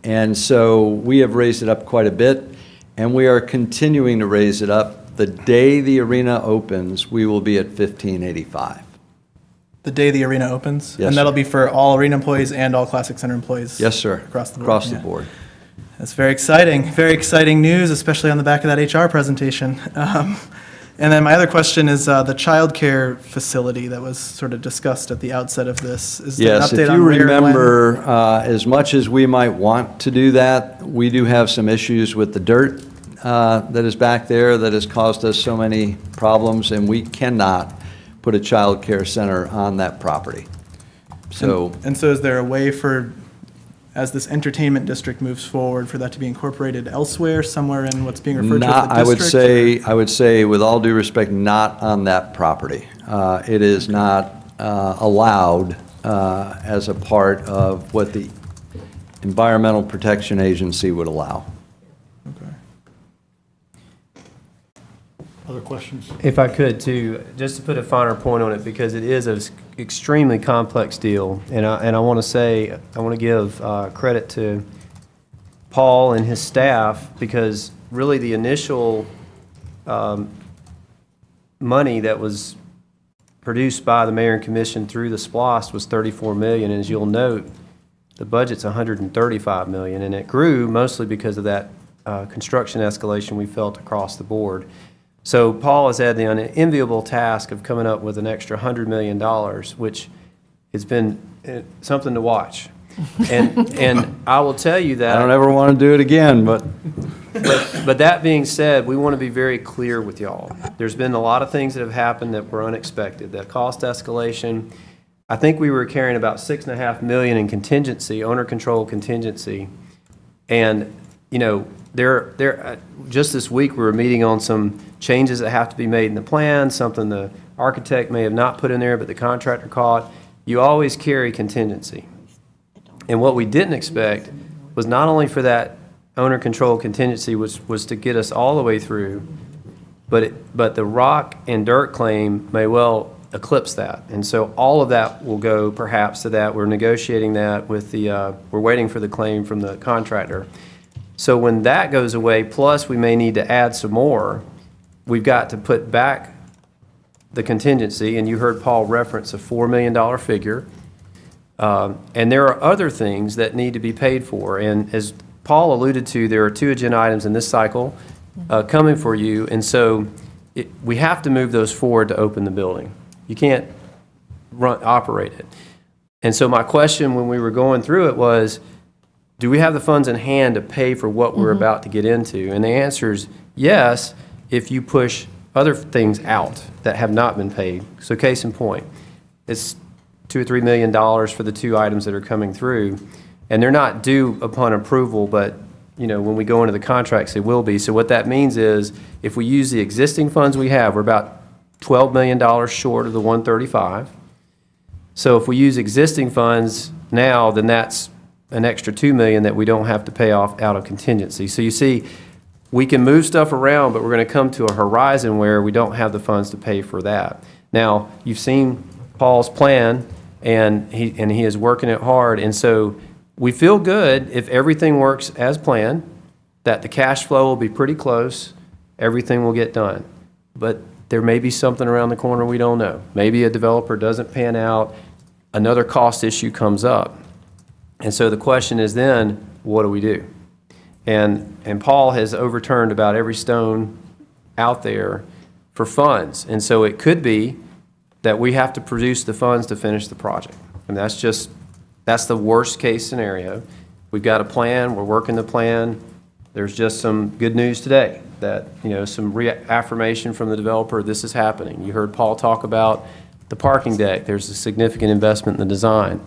And so we have raised it up quite a bit, and we are continuing to raise it up. The day the arena opens, we will be at 1585. The day the arena opens? Yes, and that'll sir. be for all arena employees and all Classic Center employees? Yes, sir. Across the board? Across the Yeah. board. That's very exciting. Very exciting news, especially on the back of that HR presentation. And then my other question is the childcare facility that was sort of discussed at the outset of this. Is there an Yes, update if on you where and when? remember, as much as we might want to do that, we do have some issues with the dirt that is back there that has caused us so many problems, and we cannot put a child care center on that property. So, And so is there a way for, as this entertainment district moves forward, for that to be incorporated elsewhere, somewhere in what's being referred to as not, the I would district? say, with all due respect, not on that property. It is not allowed as a part of what the Environmental Protection Agency would allow. Okay. Other questions? If I could too, just to put a finer point on it, because it is an extremely complex deal, and I want to say, I want to give credit to Paul and his staff, because really the initial money that was produced by the mayor and commission through the SPLOST was $34 million, and as you'll note, the budget's $135 million, and it grew mostly because of that construction escalation we felt across the board. So Paul has had the unenviable task of coming up with an extra $100 million, which has been something to watch. And I will tell you that. I don't ever want to do it again, but But that being said, we want to be very clear with y'all. There's been a lot of things that have happened that were unexpected. That cost escalation, I think we were carrying about $6.5 million in contingency, owner control contingency. And, you know, just this week, we were meeting on some changes that have to be made in the plan, something the architect may have not put in there, but the contractor caught. You always carry contingency. And what we didn't expect was not only for that owner control contingency was to get us all the way through, but the rock and dirt claim may well eclipse that. And so all of that will go perhaps to that. We're negotiating that with we're waiting for the claim from the contractor. So when that goes away, plus we may need to add some more, we've got to put back the contingency, and you heard Paul reference a $4 million figure. And there are other things that need to be paid for. And as Paul alluded to, there are 2 agenda items in this cycle coming for you. And so we have to move those forward to open the building. You can't operate it. And so my question when we were going through it was, do we have the funds in hand to pay for what we're about to get into? And the answer is yes, if you push other things out that have not been paid. So case in point, it's $2 or $3 million for the 2 items that are coming through, and they're not due upon approval, but you know, when we go into the contracts, they will be. So what that means is, if we use the existing funds we have, we're about $12 million short of the 135. So if we use existing funds now, then that's an extra $2 million that we don't have to pay off out of contingency. So you see, we can move stuff around, but we're going to come to a horizon where we don't have the funds to pay for that. Now, you've seen Paul's plan, and he is working it hard, and so we feel good if everything works as planned, that the cash flow will be pretty close, everything will get done. but there may be something around the corner we don't know. Maybe a developer doesn't pan out, another cost issue comes up. And so the question is then, what do we do? And Paul has overturned about every stone out there for funds. And so it could be that we have to produce the funds to finish the project. And that's the worst case scenario. We've got a plan, we're working the plan. There's just some good news today that, some reaffirmation from the developer, this is happening. You heard Paul talk about the parking deck. There's a significant investment in the design.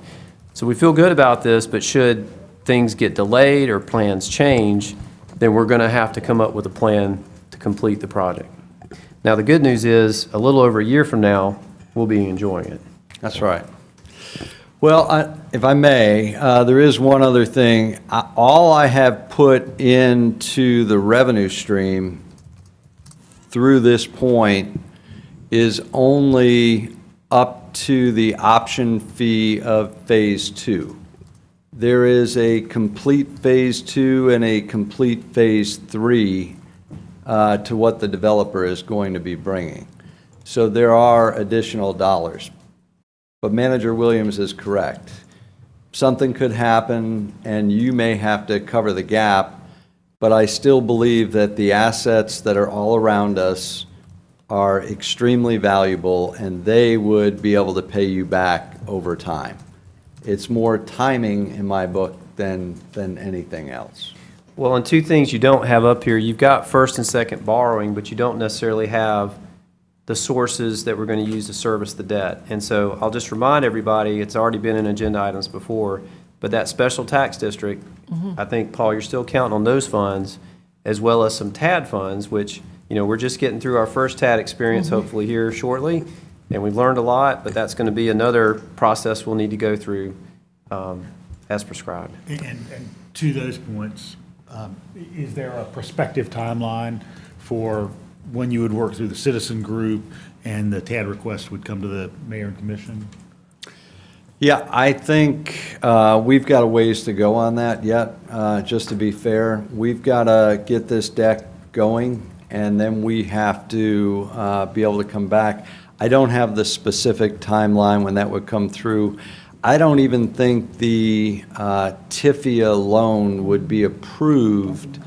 So we feel good about this, but should things get delayed or plans change, then we're going to have to come up with a plan to complete the project. Now, the good news is, a little over a year from now, we'll be enjoying it. That's right. Well, if I may, there is one other thing. All I have put into the revenue stream through this point is only up to the option fee of Phase 2. There is a complete Phase 2 and a complete Phase 3 to what the developer is going to be bringing. So there are additional dollars. But Manager Williams is correct. Something could happen and you may have to cover the gap, but I still believe that the assets that are all around us are extremely valuable and they would be able to pay you back over time. It's more timing in my book than anything else. Well, and two things you don't have up here. You've got first and second borrowing, but you don't necessarily have the sources that we're going to use to service the debt. And so I'll just remind everybody, it's already been in agenda items before, but that special tax district, I think, Paul, you're still counting on those funds, as well as some TAD funds, which, we're just getting through our first TAD experience, hopefully here shortly, and we've learned a lot, but that's going to be another process we'll need to go through as prescribed. And to those points, is there a prospective timeline for when you would work through the citizen group and the TAD request would come to the mayor and commission? Yeah, I think we've got a ways to go on that yet, just to be fair. We've got to get this deck going, and then we have to be able to come back. I don't have the specific timeline when that would come through. I don't even think the TIFIA loan would be approved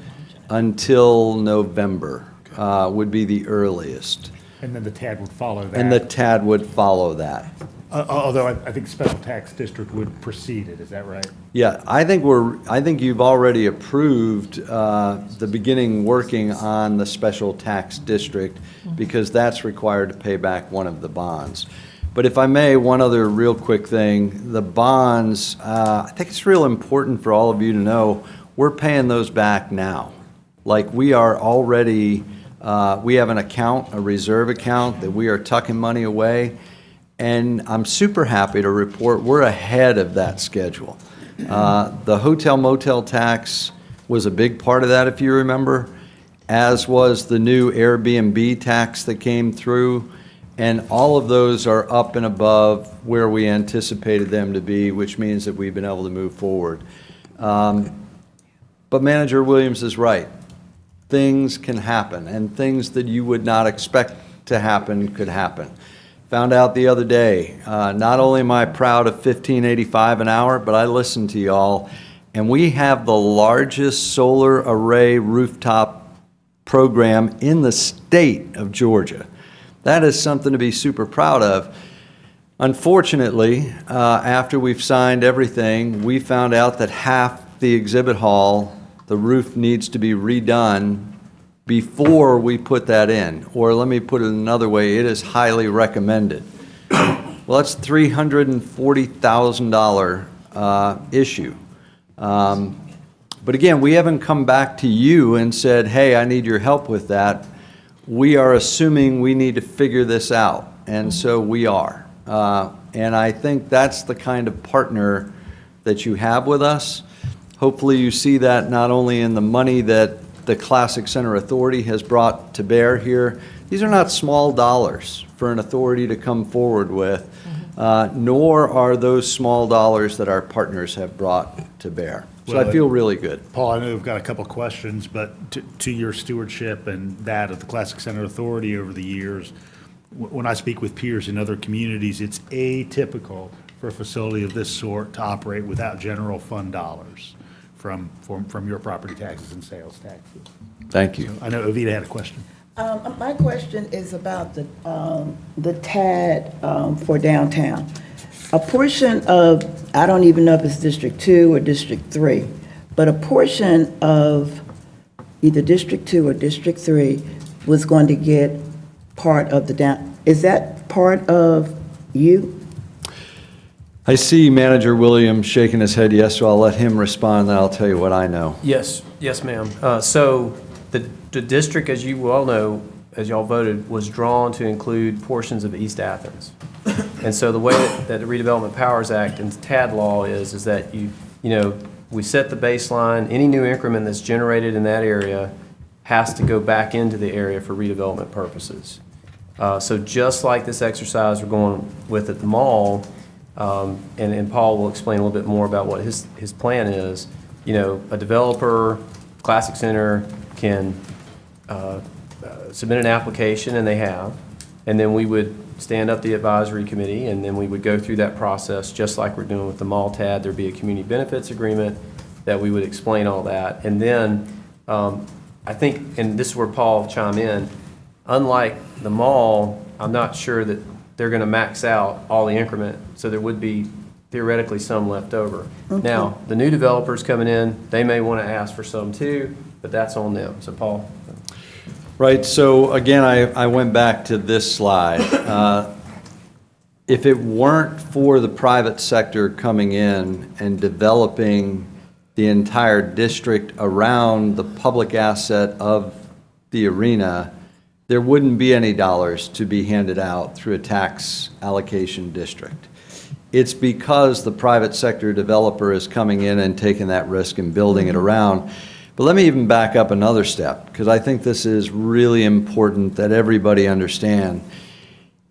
until November, would be the earliest. And then the TAD would follow that? And the TAD would follow that. Although I think special tax district would precede it, is that right? Yeah, I think you've already approved the beginning working on the special tax district because that's required to pay back one of the bonds. But if I may, one other real quick thing, the bonds, I think it's real important for all of you to know, we're paying those back now. Like we are already, we have an account, a reserve account that we are tucking money away. And I'm super happy to report we're ahead of that schedule. The hotel motel tax was a big part of that, if you remember, as was the new Airbnb tax that came through. And all of those are up and above where we anticipated them to be, which means that we've been able to move forward. But Manager Williams is right. Things can happen, and things that you would not expect to happen could happen. Found out the other day, not only am I proud of $15.85 an hour, but I listened to y'all, and we have the largest solar array rooftop program in the state of Georgia. That is something to be super proud of. Unfortunately, after we've signed everything, we found out that half the exhibit hall, the roof needs to be redone before we put that in. Or let me put it another way, it is highly recommended. Well, that's $340,000 issue. But again, we haven't come back to you and said, hey, I need your help with that. We are assuming we need to figure this out, and so we are. And I think that's the kind of partner that you have with us. Hopefully you see that not only in the money that the Classic Center Authority has brought to bear here. These are not small dollars for an authority to come forward with, nor are those small dollars that our partners have brought to bear. So I Well, feel really good. Paul, I know we've got a couple questions, but to your stewardship and that of the Classic Center Authority over the years, when I speak with peers in other communities, it's atypical for a facility of this sort to operate without general fund dollars from your property taxes and sales taxes. Thank you. I know Ovita had a question. My question is about the TAD for downtown. A portion of, I don't even know if it's District 2 or District 3, but a portion of either District 2 or District 3 was going to get part of the is that part of you? I see Manager Williams shaking his head yes, so I'll let him respond, then I'll tell you what I know. Yes, ma'am. So the district, as you well know, as y'all voted, was drawn to include portions of East Athens. And so the way that the Redevelopment Powers Act and TAD law is that we set the baseline, any new increment that's generated in that area has to go back into the area for redevelopment purposes. So just like this exercise we're going with at the mall, and Paul will explain a little bit more about what his plan is, a developer, Classic Center can submit an application, and they have, and then we would stand up the advisory committee, and then we would go through that process just like we're doing with the mall TAD. There'd be a community benefits agreement that we would explain all that. And then I think, and this is where Paul chime in, unlike the mall, I'm not sure that they're going to max out all the increment, so there would be theoretically some left over. Okay. Now, the new developers coming in, they may want to ask for some too, but that's on them. So Paul. Right, so again, I went back to this slide. If it weren't for the private sector coming in and developing the entire district around the public asset of the arena, there wouldn't be any dollars to be handed out through a tax allocation district. It's because the private sector developer is coming in and taking that risk and building it around. But let me even back up another step, because I think this is really important that everybody understand.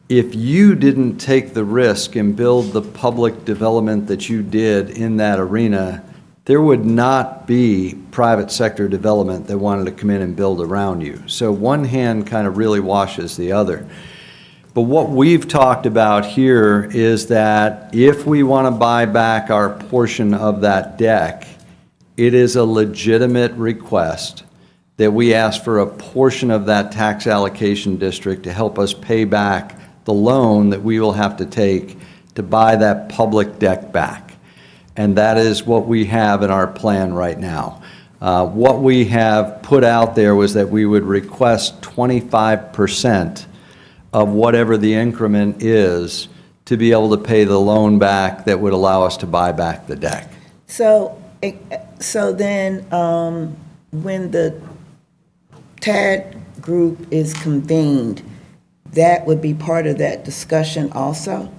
If you didn't take the risk and build the public development that you did in that arena, there would not be private sector development that wanted to come in and build around you. So one hand kind of really washes the other. But what we've talked about here is that if we want to buy back our portion of that deck, it is a legitimate request that we ask for a portion of that tax allocation district to help us pay back the loan that we will have to take to buy that public deck back. And that is what we have in our plan right now. What we have put out there was that we would request 25% of whatever the increment is to be able to pay the loan back that would allow us to buy back the deck. So then, when the TAD group is convened, that would be part of that discussion also?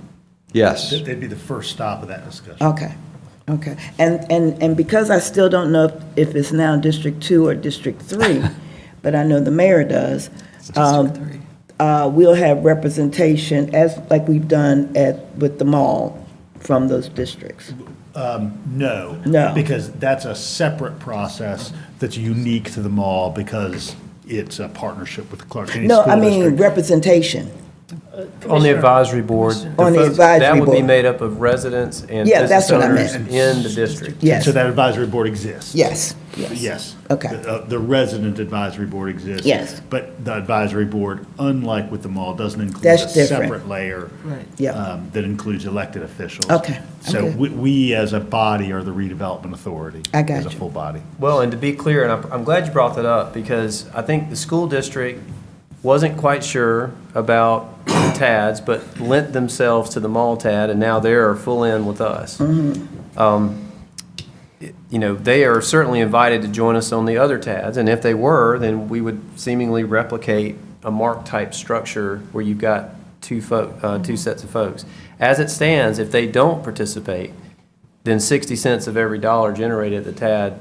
Yes. They'd be the first stop of that discussion. Okay. And because I still don't know if it's now District 2 or District 3, but I know the mayor does, we'll have representation, as like we've done with the mall, from those districts. No. No. Because that's a separate process that's unique to the mall because it's a partnership with the Clarke County No, School I mean District. representation. On the advisory board. On the advisory That would be board. made up of residents and Yeah, business that's what I owners meant. in the district. Yes. So that advisory board exists? Yes. Yes. Okay. The resident advisory board exists. Yes. But the advisory board, unlike with the mall, doesn't include a That's different. separate layer. Right. Yeah. That includes elected officials. Okay. So Okay. we as a body are the redevelopment authority. I got As a you. full body. Well, and to be clear, and I'm glad you brought that up, because I think the school district wasn't quite sure about the TADs, but lent themselves to the mall TAD, and now they're full in with us. They are certainly invited to join us on the other TADs, and if they were, then we would seemingly replicate a MARC-type structure where you've got two sets of folks. As it stands, if they don't participate, then 60 cents of every dollar generated at the TAD,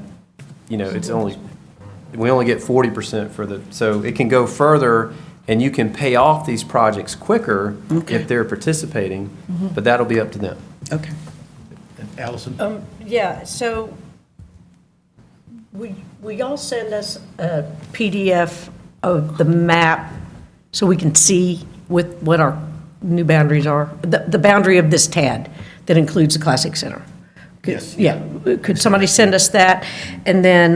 we only get 40% so it can go further, and you can pay off these projects quicker if they're participating, but that'll be up to them. Okay. And Allison? Yeah, so Will y'all send us a PDF of the map so we can see what our new boundaries are? The boundary of this TAD that includes the Classic Center? Yes. Yeah, could somebody send us that? And then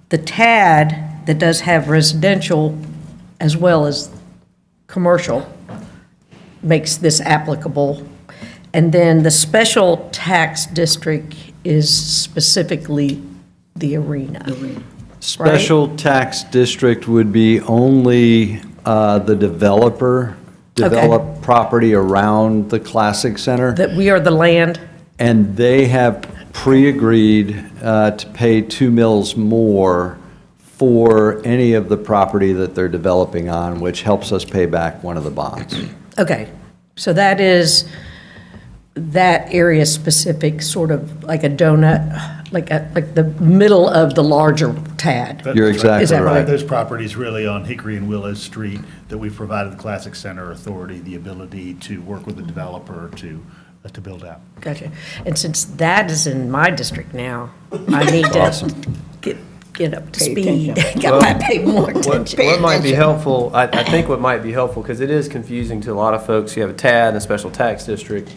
the TAD that does have residential as well as commercial makes this applicable. And then the special tax district is specifically the arena. Special tax district would be only the developer develop property around the Classic Center. That we are the land? And they have pre-agreed to pay 2 mills more for any of the property that they're developing on, which helps us pay back one of the bonds. Okay, so that is that area specific, sort of like a donut, like the middle of the larger TAD. You're exactly Is that right. Those properties really on Hickory and Willow Street that we've provided the Classic Center Authority the ability to work with the developer to build out. Gotcha. And since that is in my district now, I need to get up to Pay speed. attention. Got to pay more attention. What might be helpful, I think what might be helpful, because it is confusing to a lot of folks, you have a TAD and a special tax district.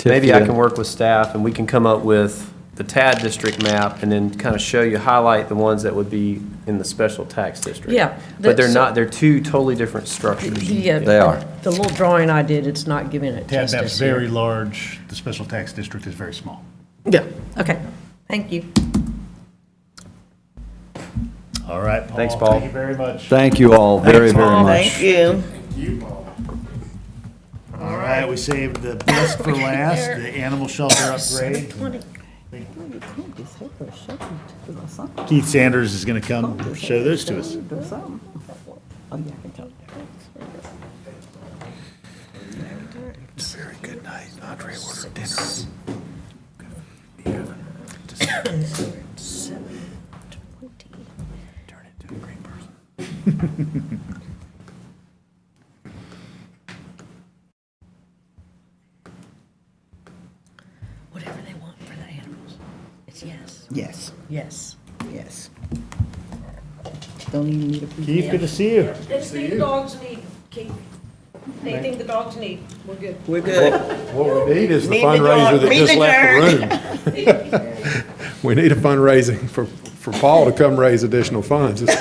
Maybe I can work with staff and we can come up with the TAD district map and then kind of show you, highlight the ones that would be in the special tax district. Yeah, But they're that's- not, they're two totally different structures. Yeah, They are. The little drawing I did, it's not giving it TAD justice map's here. very large, the special tax district is very small. Yeah, okay. Thank you. All right, Paul. Thanks, Paul. Thank you very much. Thank you all very, very much. Thank you. All right, we saved the best for last, the animal shelter upgrade. Keith Sanders is going to come show those to us. It's a very good night. Andre ordered dinner. Turn into a great person. Whatever they want for the animals. It's yes. Yes, Yes. yes. Don't even need a. Keith, good to see you. Anything the dogs need, Keith. Anything the dogs need, we're good. We're good. What we need is the Meet the fundraiser dog- that meet just the left the room. We need a fundraising for Paul to come raise additional funds. Good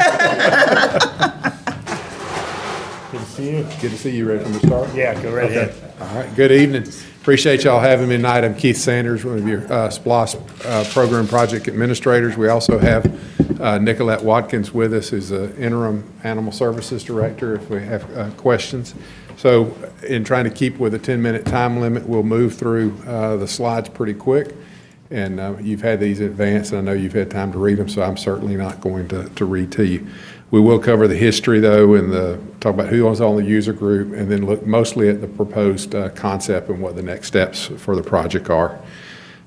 to see you. Good to see you. Ready from the start? Yeah, go right ahead. All right, good evening. Appreciate y'all having me tonight. I'm Keith Sanders, one of your SPLOST program project administrators. We also have Nicolette Watkins with us, who's the interim animal services director, if we have questions. So in trying to keep with a 10-minute time limit, we'll move through the slides pretty quick. And you've had these in advance, and I know you've had time to read them, so I'm certainly not going to read to you. We will cover the history, though, and talk about who was on the user group, and then look mostly at the proposed concept and what the next steps for the project are.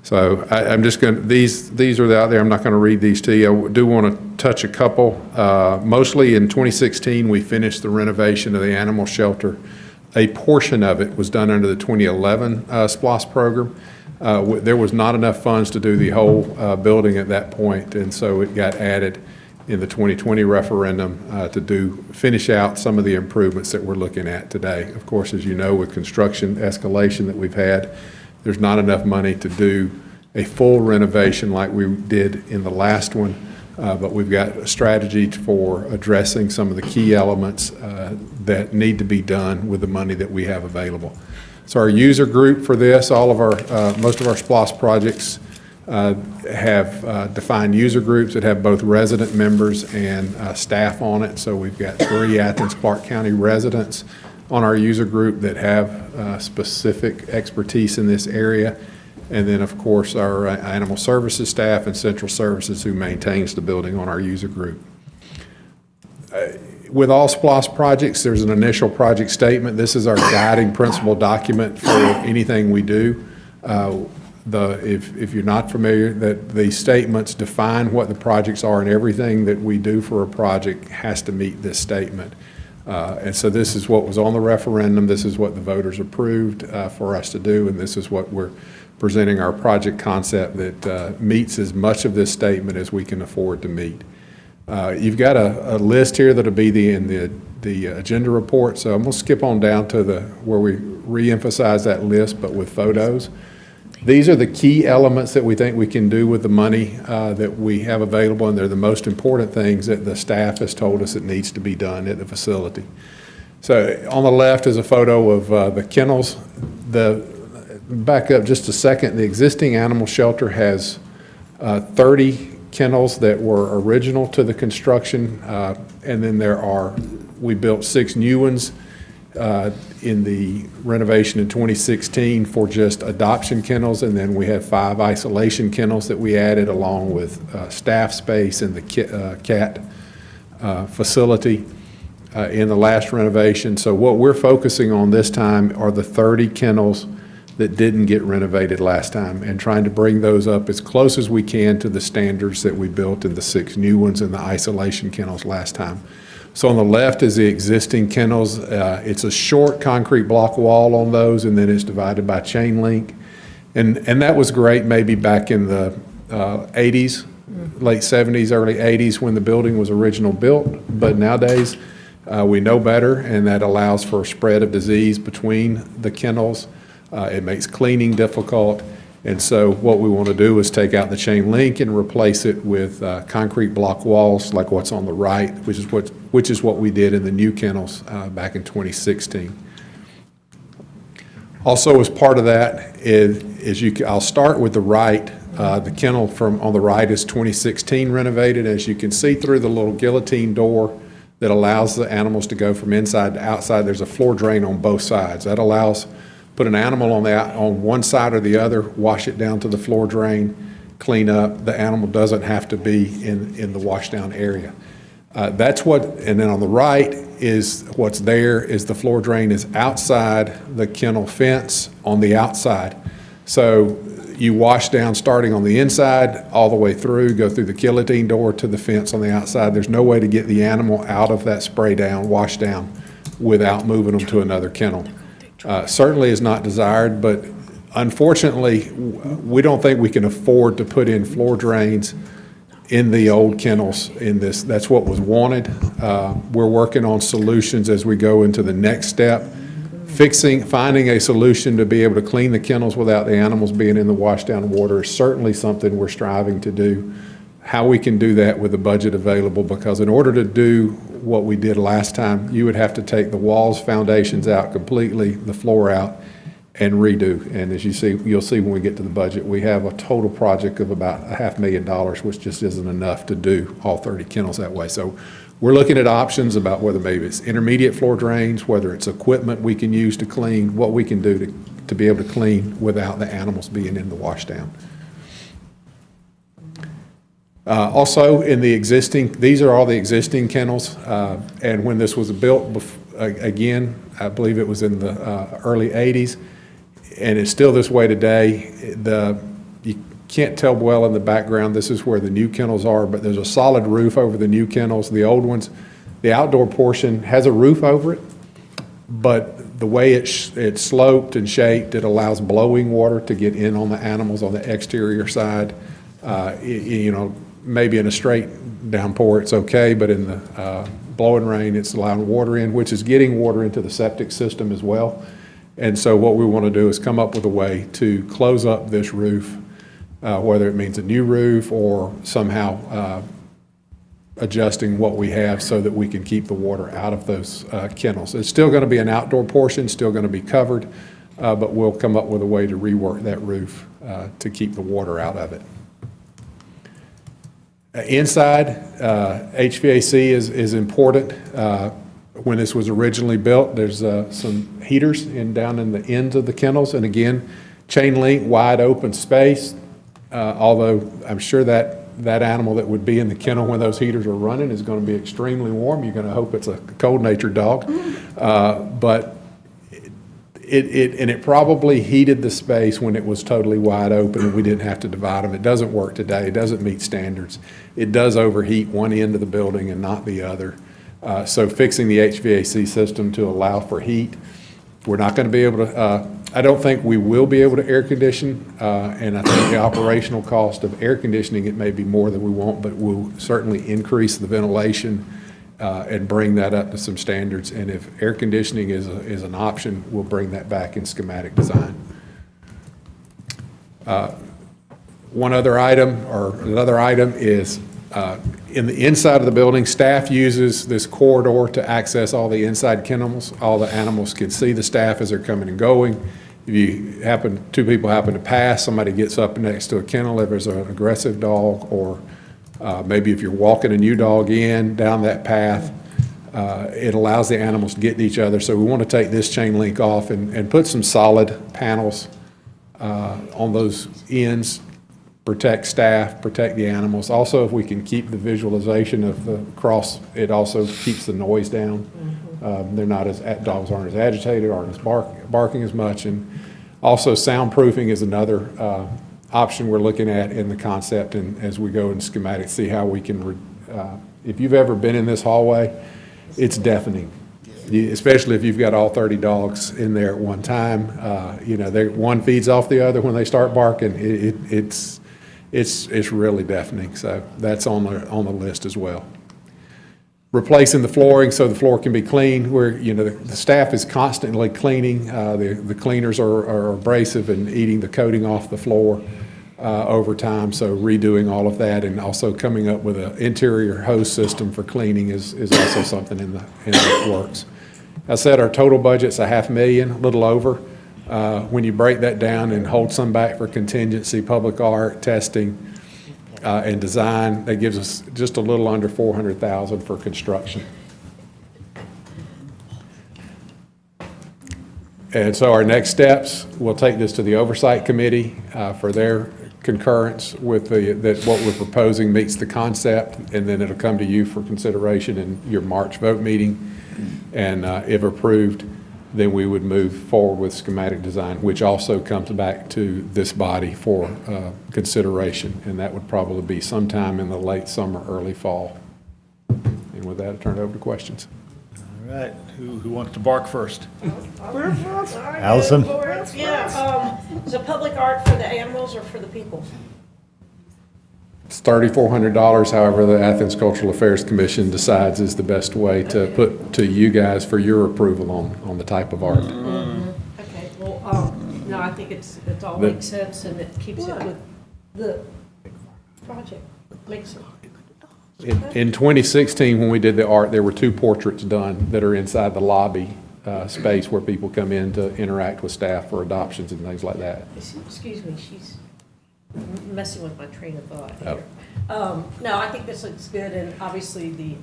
So I'm just going to, these are out there. I'm not going to read these to you. I do want to touch a couple. Mostly in 2016, we finished the renovation of the animal shelter. A portion of it was done under the 2011 SPLOST program. There was not enough funds to do the whole building at that point, and so it got added in the 2020 referendum to finish out some of the improvements that we're looking at today. Of course, as you know, with construction escalation that we've had, there's not enough money to do a full renovation like we did in the last one, but we've got a strategy for addressing some of the key elements that need to be done with the money that we have available. So our user group for this, most of our SPLOST projects have defined user groups that have both resident members and staff on it. So we've got 3 Athens-Clarke County residents on our user group that have specific expertise in this area. And then, of course, our animal services staff and central services who maintains the building on our user group. With all SPLOST projects, there's an initial project statement. This is our guiding principle document for anything we do. If you're not familiar, that the statements define what the projects are, and everything that we do for a project has to meet this statement. And so this is what was on the referendum. This is what the voters approved for us to do, and this is what we're presenting our project concept that meets as much of this statement as we can afford to meet. You've got a list here that'll be in the agenda report, so I'm going to skip on down to where we re-emphasize that list, but with photos. These are the key elements that we think we can do with the money that we have available, and they're the most important things that the staff has told us it needs to be done at the facility. So on the left is a photo of the kennels. Back up just a second, the existing animal shelter has 30 kennels that were original to the construction, and then we built 6 new ones in the renovation in 2016 for just adoption kennels, and then we have 5 isolation kennels that we added along with staff space in the cat facility in the last renovation. So what we're focusing on this time are the 30 kennels that didn't get renovated last time, and trying to bring those up as close as we can to the standards that we built in the 6 new ones in the isolation kennels last time. So on the left is the existing kennels. It's a short concrete block wall on those, and then it's divided by chain link. And that was great maybe back in the 80s, late 70s, early 80s when the building was originally built. But nowadays, we know better, and that allows for spread of disease between the kennels. It makes cleaning difficult. And so what we want to do is take out the chain link and replace it with concrete block walls like what's on the right, which is what we did in the new kennels back in 2016. Also, as part of that, I'll start with the right. The kennel on the right is 2016 renovated. As you can see through the little guillotine door that allows the animals to go from inside to outside, there's a floor drain on both sides. That allows put an animal on one side or the other, wash it down to the floor drain, clean up. The animal doesn't have to be in the wash down area. And then on the right is what's there is the floor drain is outside the kennel fence on the outside. So you wash down starting on the inside all the way through, go through the guillotine door to the fence on the outside. There's no way to get the animal out of that spray down, wash down, without moving them to another kennel. Certainly is not desired, but unfortunately, we don't think we can afford to put in floor drains in the old kennels in this. That's what was wanted. We're working on solutions as we go into the next step. Finding a solution to be able to clean the kennels without the animals being in the washdown water is certainly something we're striving to do. How we can do that with the budget available, because in order to do what we did last time, you would have to take the walls, foundations out completely, the floor out, and redo. And as you'll see when we get to the budget, we have a total project of about $500,000, which just isn't enough to do all 30 kennels that way. So we're looking at options about whether maybe it's intermediate floor drains, whether it's equipment we can use to clean, what we can do to be able to clean without the animals being in the washdown. Also, these are all the existing kennels, and when this was built, again, I believe it was in the early 80s, and it's still this way today. You can't tell well in the background, this is where the new kennels are, but there's a solid roof over the new kennels. The old ones, the outdoor portion has a roof over it, but the way it's sloped and shaped, it allows blowing water to get in on the animals on the exterior side. Maybe in a straight downpour it's okay, but in the blowing rain it's allowing water in, which is getting water into the septic system as well. And so what we want to do is come up with a way to close up this roof, whether it means a new roof or somehow adjusting what we have so that we can keep the water out of those kennels. It's still going to be an outdoor portion, still going to be covered, but we'll come up with a way to rework that roof to keep the water out of it. Inside, HVAC is important. When this was originally built, there's some heaters down in the ends of the kennels, and again, chain link, wide open space. Although I'm sure that animal that would be in the kennel when those heaters are running is going to be extremely warm. You're going to hope it's a cold-natured dog, but it probably heated the space when it was totally wide open and we didn't have to divide them. It doesn't work today. It doesn't meet standards. It does overheat one end of the building and not the other. So fixing the HVAC system to allow for heat. We're not going to be able to I don't think we will be able to air condition, and I think the operational cost of air conditioning, it may be more than we want, but we'll certainly increase the ventilation and bring that up to some standards. And if air conditioning is an option, we'll bring that back in schematic design. One other item, or another item, is in the inside of the building, staff uses this corridor to access all the inside kennels. All the animals can see the staff as they're coming and going. If two people happen to pass, somebody gets up next to a kennel if there's an aggressive dog, or maybe if you're walking a new dog down that path, it allows the animals to get to each other. So we want to take this chain link off and put some solid panels on those ends, protect staff, protect the animals. Also, if we can keep the visualization of the cross, it also keeps the noise down. They're not dogs aren't as agitated, aren't as barking as much. And also soundproofing is another option we're looking at in the concept, and as we go in schematics, see how we can, if you've ever been in this hallway, it's deafening. Especially if you've got all 30 dogs in there at one time. One feeds off the other when they start barking. It's really deafening. So that's on the list as well. Replacing the flooring so the floor can be clean. The staff is constantly cleaning. The cleaners are abrasive and eating the coating off the floor over time. So redoing all of that, and also coming up with an interior hose system for cleaning is also something in the works. I said our total budget's $500,000, a little over. When you break that down and hold some back for contingency, public art, testing, and design, that gives us just a little under $400,000 for construction. And so our next steps, we'll take this to the Oversight Committee for their concurrence with what we're proposing meets the concept, and then it'll come to you for consideration in your March vote meeting. And if approved, then we would move forward with schematic design, which also comes back to this body for consideration. And that would probably be sometime in the late summer, early fall. And with that, I'll turn it over to questions. All right, who wants to bark first? Allison? Yeah, is it public art for the animals or for the people? It's $3,400, however, the Athens Cultural Affairs Commission decides is the best way to put to you guys for your approval on the type of art. Okay, well, no, I think it's all makes sense, and it keeps it with the project. Makes it. In 2016, when we did the art, there were 2 portraits done that are inside the lobby space where people come in to interact with staff for adoptions and things like that. Excuse me, she's messing with my train of thought here. No, I think this looks good, and obviously the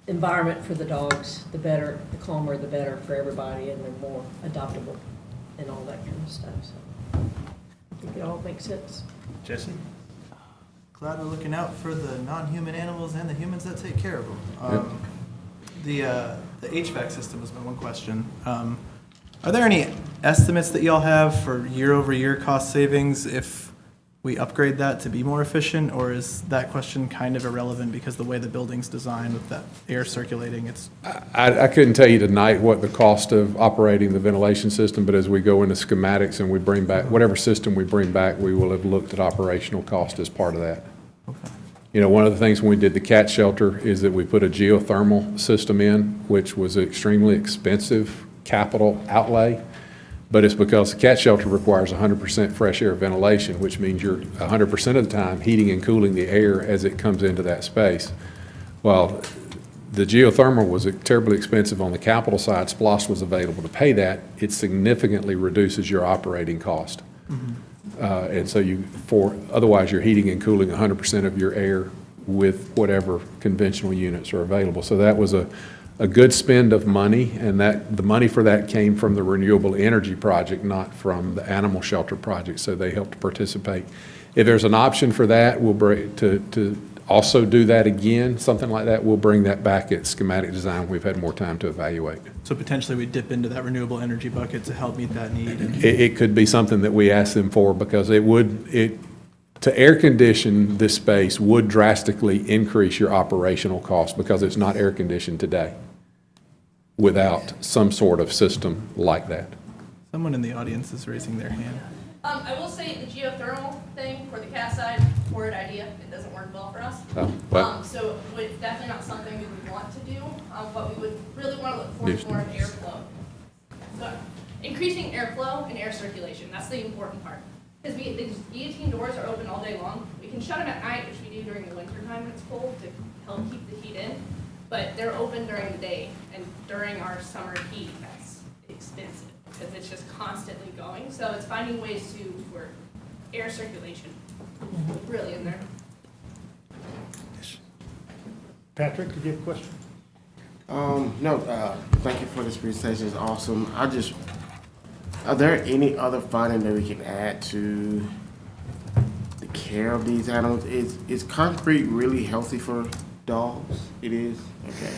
environment for the dogs, the better, the calmer, the better for everybody, and they're more adoptable and all that kind of stuff. So I think it all makes sense. Jesse? Glad we're looking out for the non-human animals and the humans that take care of them. The HVAC system has been one question. Are there any estimates that y'all have for year-over-year cost savings if we upgrade that to be more efficient, or is that question kind of irrelevant because the way the building's designed with that air circulating, it's... I couldn't tell you tonight what the cost of operating the ventilation system, but as we go into schematics and we bring back, whatever system we bring back, we will have looked at operational cost as part of that. Okay. One of the things when we did the cat shelter is that we put a geothermal system in, which was extremely expensive capital outlay, but it's because the cat shelter requires 100% fresh air ventilation, which means you're 100% of the time heating and cooling the air as it comes into that space. Well, the geothermal was terribly expensive on the capital side. SPLOST was available to pay that. It significantly reduces your operating cost. And so otherwise you're heating and cooling 100% of your air with whatever conventional units are available. So that was a good spend of money, and the money for that came from the renewable energy project, not from the animal shelter project, so they helped participate. If there's an option for that, we'll bring to also do that again, something like that, we'll bring that back at schematic design. We've had more time to evaluate. So potentially we dip into that renewable energy bucket to help meet that need. It could be something that we ask them for, because to air condition this space would drastically increase your operational cost, because it's not air conditioned today without some sort of system like that. Someone in the audience is raising their hand. I will say the geothermal thing for the cat side, horrid idea. It doesn't work well for us. Oh, what? So it's definitely not something we would want to do. What we would really want to look for is more of airflow. So increasing airflow and air circulation, that's the important part. Because the guillotine doors are open all day long. We can shut them at night, which we do during the winter time when it's cold to help keep the heat in. But they're open during the day, and during our summer heat, that's expensive because it's just constantly going. So it's finding ways for air circulation really in there. Patrick, did you have a question? No, thank you for this presentation. It's awesome. Are there any other funding that we can add to the care of these animals? Is concrete really healthy for dogs? It is? Okay.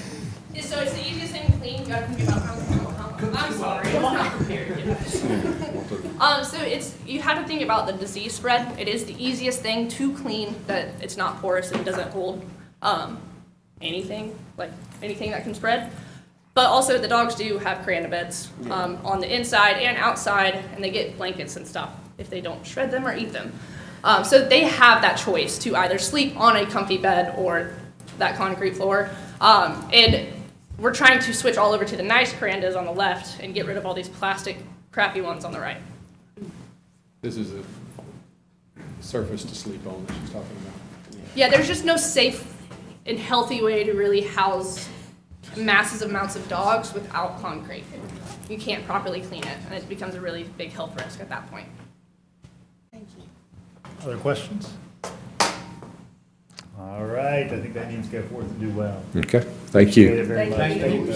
Yeah, so it's the easiest thing to clean. You gotta think about I'm sorry, I was not prepared. So you have to think about the disease spread. It is the easiest thing to clean, that it's not porous and doesn't hold anything that can spread. But also the dogs do have Cramer beds on the inside and outside, and they get blankets and stuff if they don't shred them or eat them. So they have that choice to either sleep on a comfy bed or that concrete floor. And we're trying to switch all over to the nice Cramer on the left and get rid of all these plastic crappy ones on the right. This is a surface to sleep on that she's talking about. Yeah, there's just no safe and healthy way to really house massive amounts of dogs without concrete. You can't properly clean it, and it becomes a really big health risk at that point. Other questions? All right, I think that means go forth and do well. Okay, thank you. Appreciate it very much. Thank you.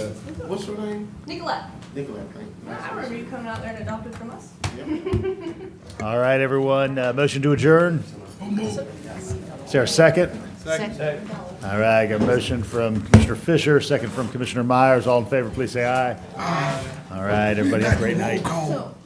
What's your name? Nicolette, Nicolette, thank you. I remember you coming out there and adopted from us. All right, everyone, motion to adjourn? Is there a second? Second. All right, got a motion from Commissioner Fisher, second from Commissioner Myers. All in favor, please say aye. Aye. All right, everybody have a great night. Roll call.